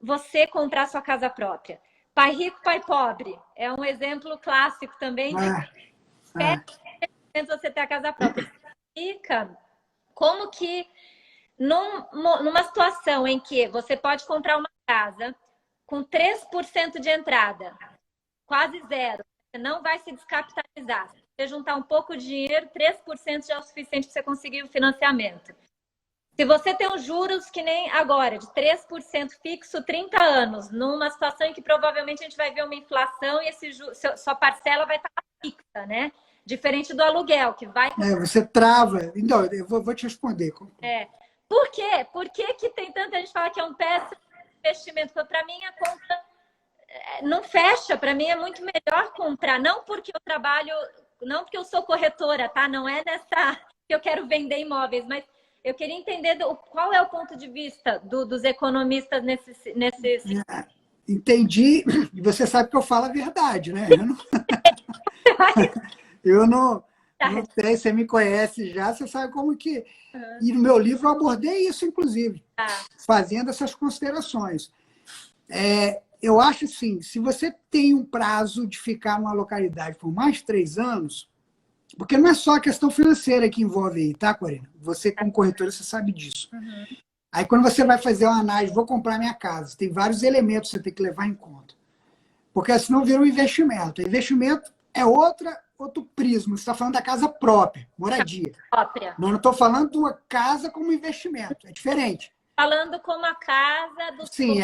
você comprar sua casa própria. Pai rico, pai pobre. É um exemplo clássico também de você ter a casa própria. Fica como que numa situação em que você pode comprar uma casa com 3% de entrada, quase zero. Você não vai se descapitalizar. Se você juntar um pouco de dinheiro, 3% já é o suficiente para você conseguir o financiamento. Se você tem os juros que nem agora, de 3% fixo, 30 anos, numa situação em que provavelmente a gente vai ver uma inflação e sua parcela vai estar fixa, né? Diferente do aluguel, que vai... Você trava. Então, eu vou te responder. Por quê? Por que tem tanta gente que fala que é um péssimo investimento? Para mim, a conta não fecha. Para mim, é muito melhor comprar. Não porque eu trabalho... Não porque eu sou corretora, tá? Não é nessa que eu quero vender imóveis, mas eu queria entender qual é o ponto de vista dos economistas nesse... Entendi. E você sabe que eu falo a verdade, né? Eu não sei, você me conhece já, você sabe como que... E no meu livro eu abordei isso, inclusive, fazendo essas considerações. Eu acho assim, se você tem um prazo de ficar numa localidade por mais de 3 anos, porque não é só a questão financeira que envolve aí, tá, Corina? Você, como corretora, você sabe disso. Aí, quando você vai fazer uma análise, vou comprar minha casa, tem vários elementos que você tem que levar em conta. Porque senão vira um investimento. Investimento é outro prisma. Você está falando da casa própria, moradia. Não estou falando de uma casa como investimento. É diferente. Falando como a casa do... Sim,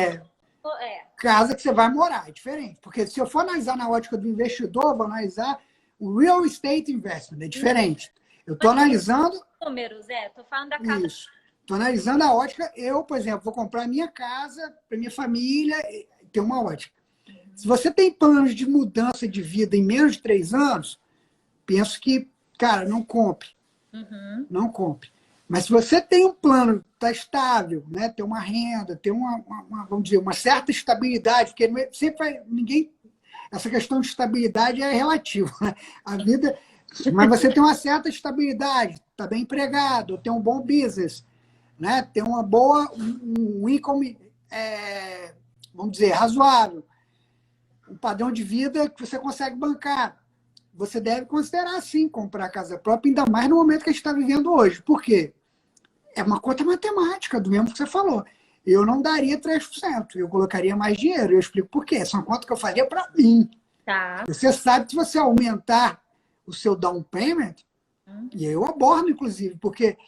casa que você vai morar. É diferente. Porque se eu for analisar na ótica do investidor, vou analisar o real estate investment. É diferente. Eu estou analisando... Números, estou falando da casa... Isso. Estou analisando a ótica. Eu, por exemplo, vou comprar minha casa para minha família, ter uma ótica. Se você tem planos de mudança de vida em menos de 3 anos, penso que, cara, não compre. Não compre. Mas se você tem um plano, está estável, né? Tem uma renda, tem vamos dizer, uma certa estabilidade, porque sempre vai, ninguém... Essa questão de estabilidade é relativa, né? A vida... Mas você tem uma certa estabilidade, está bem empregado, tem um bom business, né? Tem uma boa... um income, vamos dizer, razoável. Um padrão de vida que você consegue bancar. Você deve considerar, sim, comprar casa própria, ainda mais no momento que a gente está vivendo hoje. Por quê? É uma conta matemática, do mesmo que você falou. Eu não daria 3%, eu colocaria mais dinheiro. Eu explico por quê. Essa é uma conta que eu faria para mim. Tá. Você sabe que se você aumentar o seu down payment, e eu abordo, inclusive, porque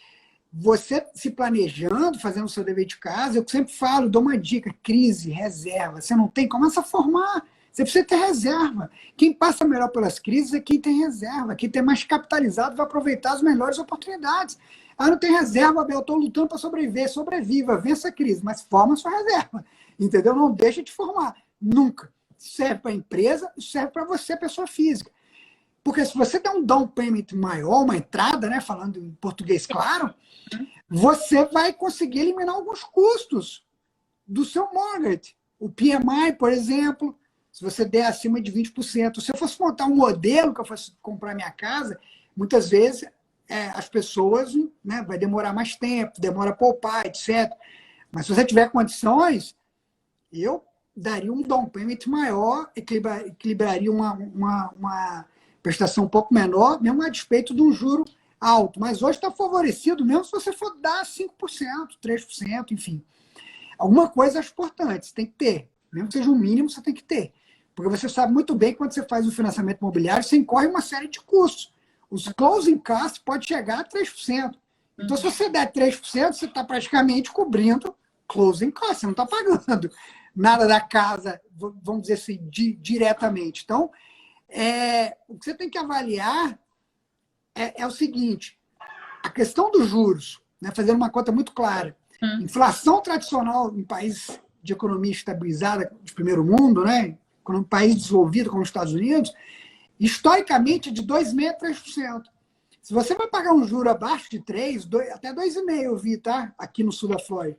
você se planejando, fazendo o seu dever de casa, eu sempre falo, dou uma dica, crise, reserva. Você não tem, começa a formar. Você precisa ter reserva. Quem passa melhor pelas crises é quem tem reserva. Quem tem mais capitalizado vai aproveitar as melhores oportunidades. Não tem reserva, Abel, eu estou lutando para sobreviver. Sobreviva, vença a crise, mas forma a sua reserva. Entendeu? Não deixa de formar. Nunca. Serve para a empresa, serve para você, pessoa física. Porque se você der um down payment maior, uma entrada, né, falando em português claro, você vai conseguir eliminar alguns custos do seu mortgage. O PMI, por exemplo, se você der acima de 20%. Se eu fosse montar um modelo que eu fosse comprar minha casa, muitas vezes as pessoas, né, vai demorar mais tempo, demora a poupar, etc. Mas se você tiver condições, eu daria um down payment maior, equilibraria uma prestação um pouco menor, mesmo a despeito de um juro alto. Mas hoje está favorecido, mesmo se você for dar 5%, 3%, enfim. Alguma coisa é importante, você tem que ter. Mesmo que seja um mínimo, você tem que ter. Porque você sabe muito bem que quando você faz o financiamento imobiliário, você incorre uma série de custos. Os closing costs pode chegar a 3%. Então, se você der 3%, você está praticamente cobrindo closing costs. Você não está pagando nada da casa, vamos dizer assim, diretamente. Então, o que você tem que avaliar é o seguinte. A questão dos juros, né, fazendo uma conta muito clara. Inflação tradicional em países de economia estabilizada de primeiro mundo, né, um país desenvolvido como os Estados Unidos, historicamente de 2,5% a 3%. Se você vai pagar um juro abaixo de 3, até 2,5%, eu vi, tá? Aqui no sul da Flórida.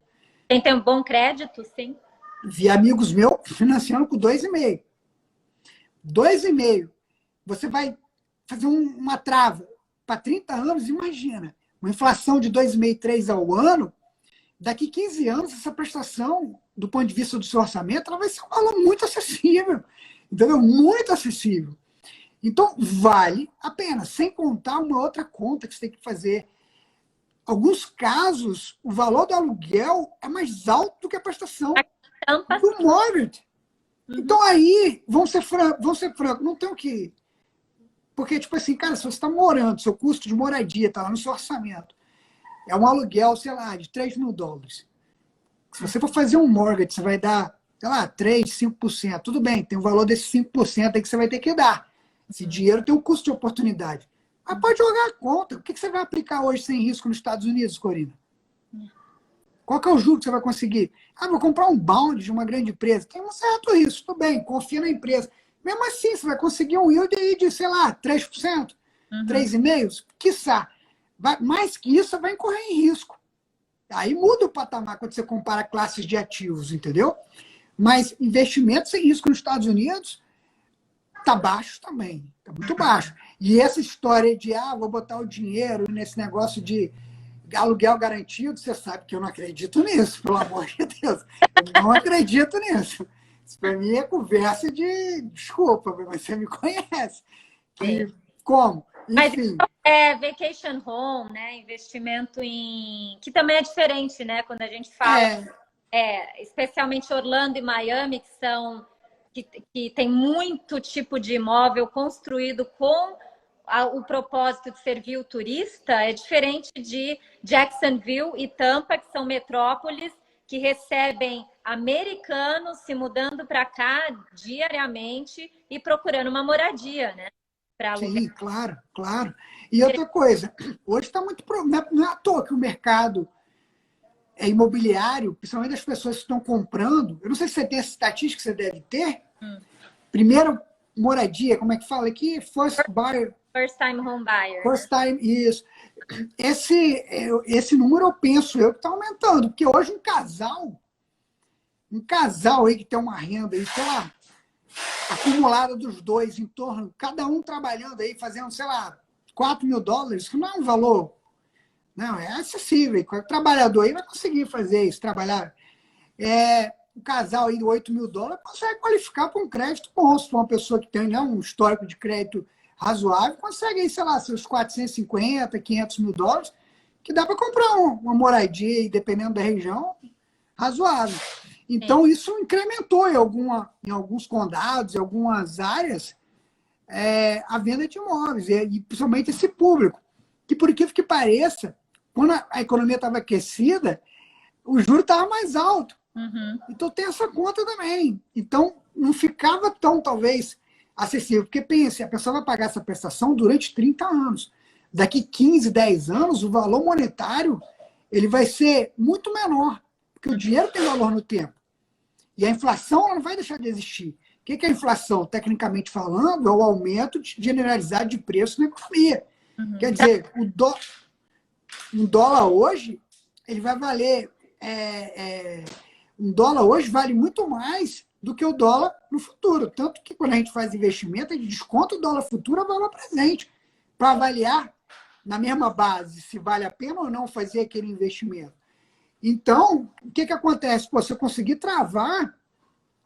Quem tem um bom crédito, sim. Vi amigos meus financiando com 2,5%. 2,5%. Você vai fazer uma trava para 30 anos, imagina. Uma inflação de 2,5%, 3% ao ano, daqui 15 anos, essa prestação, do ponto de vista do seu orçamento, ela vai ser um valor muito acessível. Entendeu? Muito acessível. Então, vale a pena, sem contar uma outra conta que você tem que fazer. Alguns casos, o valor do aluguel é mais alto do que a prestação. tampas. do mortgage. Então aí, vamos ser francos, não tem o que... Porque, tipo assim, cara, se você está morando, seu custo de moradia está lá no seu orçamento, é um aluguel, sei lá, de $3.000. Se você for fazer um mortgage, você vai dar, sei lá, 3%, 5%. Tudo bem, tem o valor desses 5% aí que você vai ter que dar. Esse dinheiro tem um custo de oportunidade. Mas pode jogar a conta. O que você vai aplicar hoje sem risco nos Estados Unidos, Corina? Qual que é o juro que você vai conseguir? Ah, vou comprar um bond de uma grande empresa. Tem um certo risco, tudo bem, confia na empresa. Mesmo assim, você vai conseguir um yield aí de, sei lá, 3%, 3,5%, quiçá. Mais que isso, você vai incorrer em risco. Aí muda o patamar quando você compara classes de ativos, entendeu? Mas investimento sem risco nos Estados Unidos está baixo também, está muito baixo. E essa história de, vou botar o dinheiro nesse negócio de aluguel garantido, você sabe que eu não acredito nisso, pelo amor de Deus. Eu não acredito nisso. Isso para mim é conversa de... Desculpa, mas você me conhece. Como? Enfim. Mas vacation home, né? Investimento em... Que também é diferente, né? Quando a gente fala... especialmente Orlando e Miami, que são... Que tem muito tipo de imóvel construído com o propósito de servir o turista, é diferente de Jacksonville e Tampa, que são metrópoles que recebem americanos se mudando para cá diariamente e procurando uma moradia, né? Sim, claro, claro. E outra coisa, hoje está muito... Não é à toa que o mercado imobiliário, principalmente as pessoas que estão comprando, eu não sei se você tem essa estatística que você deve ter. Primeiro, moradia, como é que fala aqui? First buyer. First time home buyer. First time, isso. Esse número eu penso que está aumentando, porque hoje um casal aí que tem uma renda aí, sei lá, acumulada dos dois em torno, cada um trabalhando aí, fazendo, sei lá, $4.000, que não é um valor, não, é acessível. O trabalhador aí vai conseguir fazer isso, trabalhar. Um casal aí de $8.000 consegue qualificar para um crédito bom, se for uma pessoa que tem, né, um histórico de crédito razoável, consegue aí, sei lá, seus $450, $500.000, que dá para comprar uma moradia, dependendo da região, razoável. Então, isso incrementou em alguns condados, em algumas áreas, a venda de imóveis, e principalmente esse público, que, por incrível que pareça, quando a economia estava aquecida, o juro estava mais alto. Então, tem essa conta também. Então, não ficava tão, talvez, acessível. Porque, pense, a pessoa vai pagar essa prestação durante 30 anos. Daqui 15, 10 anos, o valor monetário ele vai ser muito menor, porque o dinheiro tem valor no tempo. E a inflação ela não vai deixar de existir. O que é a inflação? Tecnicamente falando, é o aumento generalizado de preço na economia. Quer dizer, um dólar hoje, ele vai valer... um dólar hoje vale muito mais do que o dólar no futuro. Tanto que quando a gente faz investimento, a gente desconta o dólar futuro a valor presente, para avaliar na mesma base se vale a pena ou não fazer aquele investimento. Então, o que acontece? Pô, se eu conseguir travar,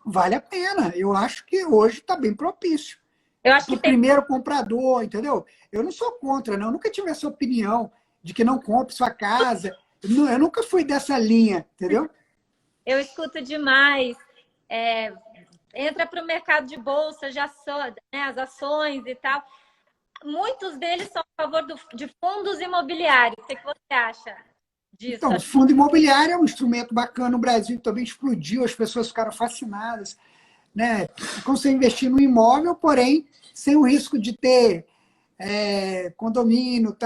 vale a pena. Eu acho que hoje está bem propício. Eu acho que o primeiro comprador, entendeu? Eu não sou contra, não. Eu nunca tive essa opinião de que não compre sua casa. Eu nunca fui dessa linha, entendeu? Eu escuto demais. Entra para o mercado de bolsa, né, as ações e tal. Muitos deles são a favor de fundos imobiliários. O que você acha disso? Então, o fundo imobiliário é um instrumento bacana no Brasil, também explodiu, as pessoas ficaram fascinadas, né? Como você investir no imóvel, porém, sem o risco de ter condomínio,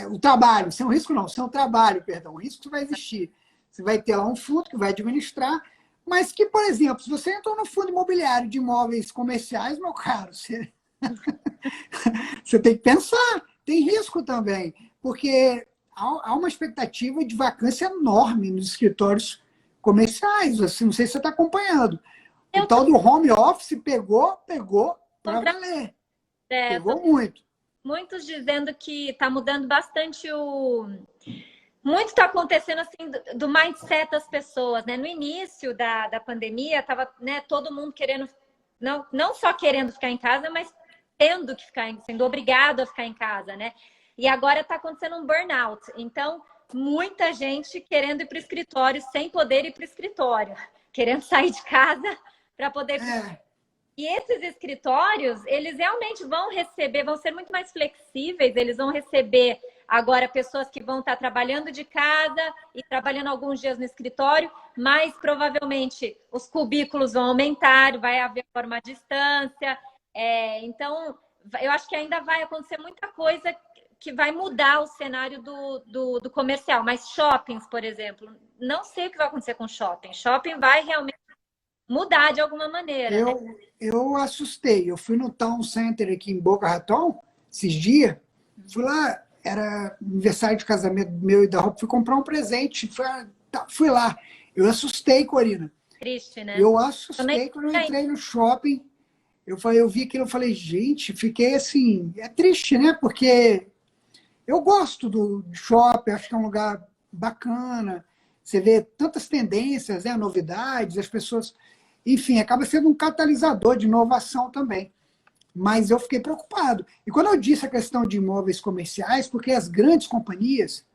o trabalho, sem o risco não, sem o trabalho, perdão, o risco que vai existir. Você vai ter lá um fundo que vai administrar, mas que, por exemplo, se você entrou no fundo imobiliário de imóveis comerciais, meu caro, você tem que pensar, tem risco também, porque há uma expectativa de vacância enorme nos escritórios comerciais. Assim, não sei se você está acompanhando. O tal do home office pegou para valer. Pegou muito. Muitos dizendo que está mudando bastante Muito está acontecendo assim do mindset das pessoas, né? No início da pandemia, estava, né, todo mundo querendo, não só querendo ficar em casa, mas tendo que ficar, sendo obrigado a ficar em casa, né? E agora está acontecendo um burnout. Então, muita gente querendo ir para o escritório sem poder ir para o escritório. querendo sair de casa para poder... É. E esses escritórios, eles realmente vão receber, vão ser muito mais flexíveis, eles vão receber agora pessoas que vão estar trabalhando de casa e trabalhando alguns dias no escritório, mas provavelmente os cubículos vão aumentar, vai haver forma à distância. Então, eu acho que ainda vai acontecer muita coisa que vai mudar o cenário do comercial. Mas shoppings, por exemplo, não sei o que vai acontecer com shopping. Shopping vai realmente mudar de alguma maneira, né? Eu assustei. Eu fui no Town Center aqui em Boca Raton, esses dias. Fui lá, era aniversário de casamento meu e da Rob. Fui comprar um presente. Fui lá. Eu assustei, Corina. Triste, né? Eu assustei quando eu entrei no shopping. Eu vi aquilo, eu falei, gente, fiquei assim. É triste, né? Porque eu gosto do shopping, acho que é um lugar bacana. Você vê tantas tendências, né? Novidades, as pessoas. Enfim, acaba sendo um catalisador de inovação também. Mas eu fiquei preocupado. E quando eu disse a questão de imóveis comerciais, porque as grandes companhias,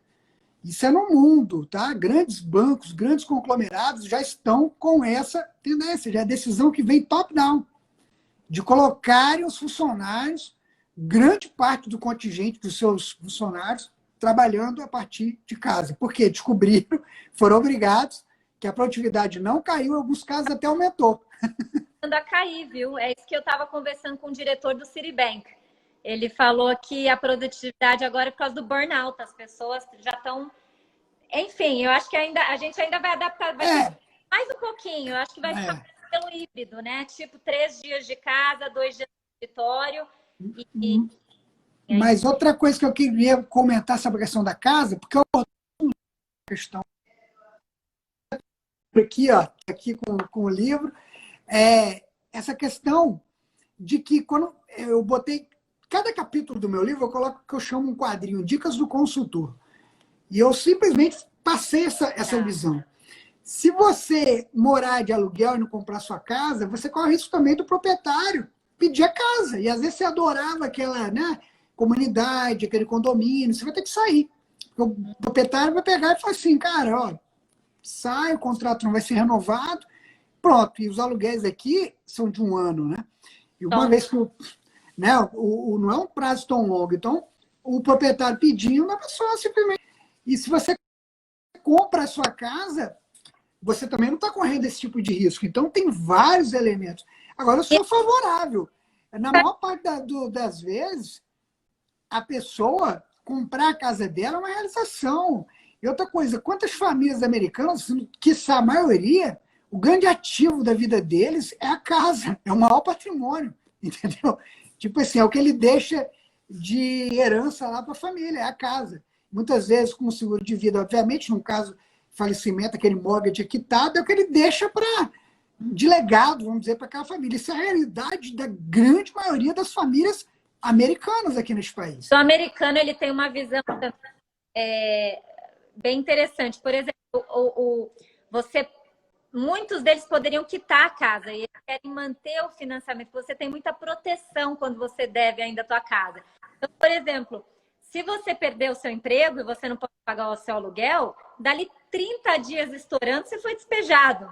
isso é no mundo, tá? Grandes bancos, grandes conglomerados já estão com essa tendência, já é decisão que vem top-down, de colocarem os funcionários, grande parte do contingente dos seus funcionários, trabalhando a partir de casa. Porque descobriram, foram obrigados, que a produtividade não caiu, em alguns casos até aumentou. A cair, viu? É isso que eu estava conversando com o diretor do Citibank. Ele falou que a produtividade agora é por causa do burnout. As pessoas já estão... Enfim, eu acho que a gente ainda vai adaptar, vai ter mais um pouquinho. Eu acho que vai ficar pelo híbrido, né? Tipo, 3 dias de casa, 2 dias de escritório. Mas outra coisa que eu queria comentar sobre a questão da casa, porque eu questão aqui com o livro, essa questão de que quando eu botei cada capítulo do meu livro, eu coloco o que eu chamo um quadrinho, Dicas do Consultor. E eu simplesmente passei essa visão. Se você morar de aluguel e não comprar sua casa, você corre risco também do proprietário pedir a casa. E às vezes você adorava aquela, né, comunidade, aquele condomínio, você vai ter que sair. O proprietário vai pegar e falar assim, cara, ó, sai, o contrato não vai ser renovado, pronto. E os aluguéis aqui são de 1 ano, né? E uma vez que né, não é um prazo tão longo, então o proprietário pedindo, a pessoa simplesmente... E se você compra a sua casa, você também não está correndo esse tipo de risco. Então tem vários elementos. Agora, eu sou favorável. Na maior parte das vezes, a pessoa comprar a casa dela é uma realização. E outra coisa, quantas famílias americanas, quiçá a maioria, o grande ativo da vida deles é a casa, é o maior patrimônio, entendeu? Tipo assim, é o que ele deixa de herança lá para a família, é a casa. Muitas vezes com o seguro de vida, obviamente, no caso de falecimento, aquele mortgage quitado, é o que ele deixa de legado, vamos dizer, para aquela família. Isso é a realidade da grande maioria das famílias americanas aqui nesse país. O americano, ele tem uma visão bem interessante. Por exemplo, muitos deles poderiam quitar a casa e eles querem manter o financiamento. Você tem muita proteção quando você deve ainda a tua casa. Então, por exemplo, se você perder o seu emprego e você não pode pagar o seu aluguel, dali 30 dias estourando, você foi despejado.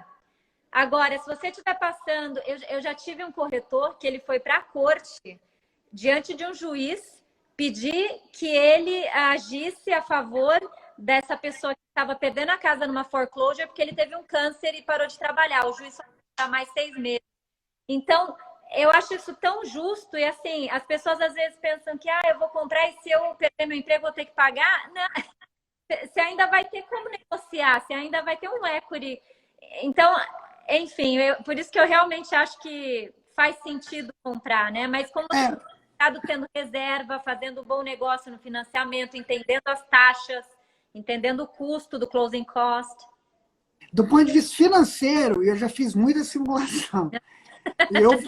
Agora, se você estiver passando... Eu já tive um corretor que ele foi para a corte, diante de um juiz, pedir que ele agisse a favor dessa pessoa que estava perdendo a casa numa foreclosure porque ele teve um câncer e parou de trabalhar. O juiz só dá mais 6 meses. Então, eu acho isso tão justo. E assim, as pessoas às vezes pensam que eu vou comprar e se eu perder meu emprego vou ter que pagar. Não. Você ainda vai ter como negociar, você ainda vai ter um equity. Então, enfim, por isso que eu realmente acho que faz sentido comprar, né? Mas como você está tendo reserva, fazendo um bom negócio no financiamento, entendendo as taxas, entendendo o custo do closing cost. Do ponto de vista financeiro, eu já fiz muita simulação.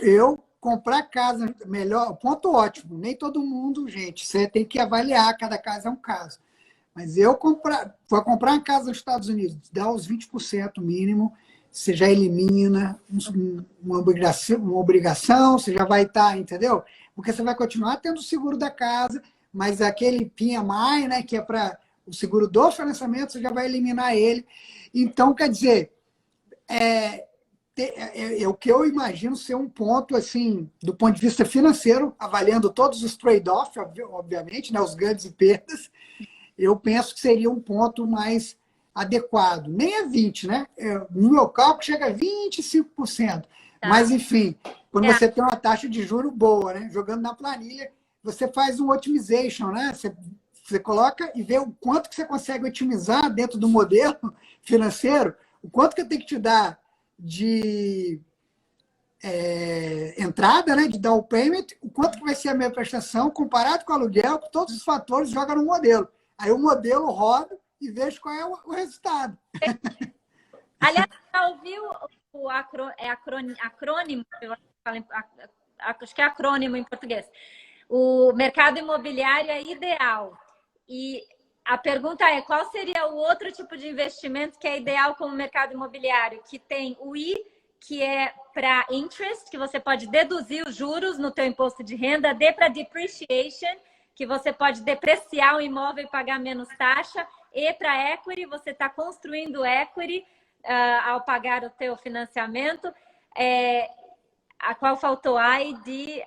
Eu comprar casa melhor, ponto ótimo. Nem todo mundo, gente, você tem que avaliar, cada caso é um caso. Mas vou comprar uma casa nos Estados Unidos, dá os 20% mínimo, você já elimina uma obrigação, você já vai estar, entendeu? Porque você vai continuar tendo o seguro da casa, mas aquele PMI, né, que é para o seguro do financiamento, você já vai eliminar ele. Então, quer dizer, o que eu imagino ser um ponto, assim, do ponto de vista financeiro, avaliando todos os trade-offs, obviamente, né, os ganhos e perdas, eu penso que seria um ponto mais adequado. Nem é 20, né? No meu cálculo chega a 25%. Tá. Mas, enfim, quando você tem uma taxa de juro boa, né? Jogando na planilha, você faz um optimization, né? Você coloca e vê o quanto que você consegue otimizar dentro do modelo financeiro, o quanto que tem que te dar de entrada, né, de down payment, o quanto que vai ser a minha prestação comparado com o aluguel, com todos os fatores, joga no modelo. Aí o modelo roda e vejo qual é o resultado. Aliás, já ouviu o acrônimo, acho que é acrônimo em português. O mercado imobiliário é ideal. E a pergunta é, qual seria o outro tipo de investimento que é ideal como mercado imobiliário? Que tem o I, que é para interest, que você pode deduzir os juros no teu imposto de renda, D para depreciation, que você pode depreciar o imóvel e pagar menos taxa, E para equity, você está construindo equity ao pagar o teu financiamento. A qual faltou I de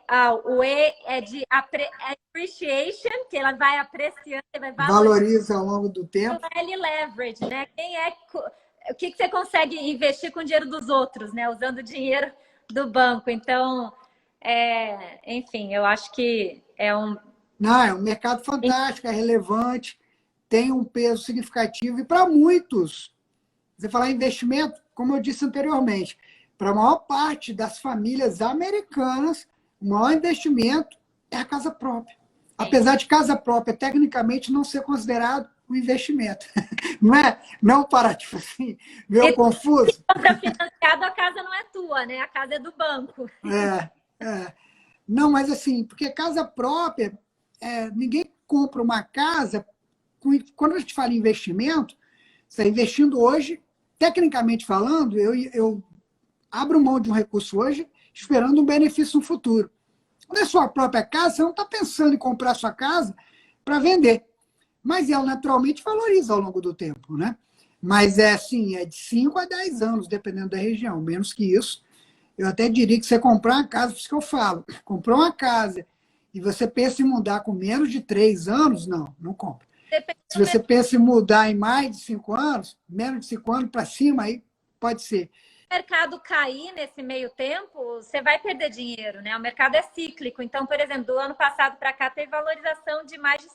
o E é de appreciation, que ela vai apreciando, vai valoriza ao longo do tempo. O L leverage, né? O que você consegue investir com o dinheiro dos outros, né? Usando o dinheiro do banco. Então, enfim, eu acho que é um... Não, é um mercado fantástico, é relevante, tem um peso significativo e para muitos, você falar em investimento, como eu disse anteriormente, para a maior parte das famílias americanas, o maior investimento é a casa própria. Apesar de casa própria, tecnicamente, não ser considerado um investimento. Não é para, tipo assim, meio confuso. Para financiado, a casa não é tua, né? A casa é do banco. Não, mas assim, porque casa própria, ninguém compra uma casa. Quando a gente fala em investimento, você está investindo hoje, tecnicamente falando, eu abro mão de um recurso hoje, esperando um benefício no futuro. Quando é sua própria casa, você não está pensando em comprar sua casa para vender. Mas ela naturalmente valoriza ao longo do tempo, né? Mas é de 5 a 10 anos, dependendo da região. Menos que isso. Eu até diria que você comprar uma casa, por isso que eu falo, comprou uma casa e você pensa em mudar com menos de 3 anos, não compra. Se você pensa em mudar em mais de 5 anos, menos de 5 anos para cima, aí pode ser. Se o mercado cair nesse meio tempo, você vai perder dinheiro, né? O mercado é cíclico. Então, por exemplo, do ano passado para cá teve valorização de mais de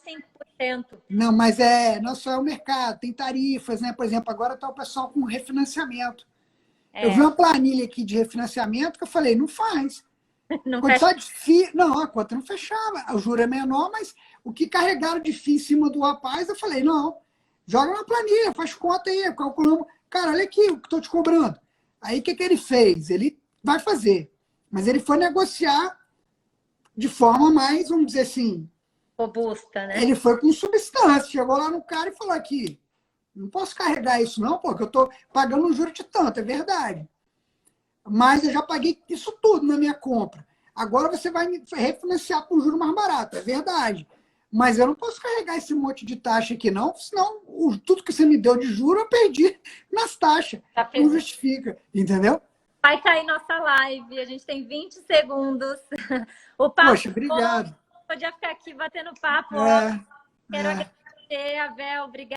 5%. Não, mas não só é o mercado, tem tarifas, né? Por exemplo, agora está o pessoal com refinanciamento. Eu vi uma planilha aqui de refinanciamento que eu falei, não faz. Não Não, a conta não fechava. O juro é menor, mas o que carregaram de FII em cima do rapaz, eu falei, não, joga na planilha, faz conta aí, calculamos. Cara, olha aqui o que estou te cobrando. Aí o que ele fez? Ele vai fazer. Mas ele foi negociar de forma mais, vamos dizer assim... robusta, né? Ele foi com substância. Chegou lá no cara e falou aqui, não posso carregar isso não, porque eu estou pagando um juro de tanto, é verdade. Mas eu já paguei isso tudo na minha compra. Agora você vai me refinanciar com um juro mais barato, é verdade. Mas eu não posso carregar esse monte de taxa aqui, não, senão tudo que você me deu de juro eu perdi nas taxas. Não justifica, entendeu? Vai cair nossa live, a gente tem 20 segundos. O papo, poxa, obrigado. Podia ficar aqui batendo papo. Quero agradecer, Abel, obrigada.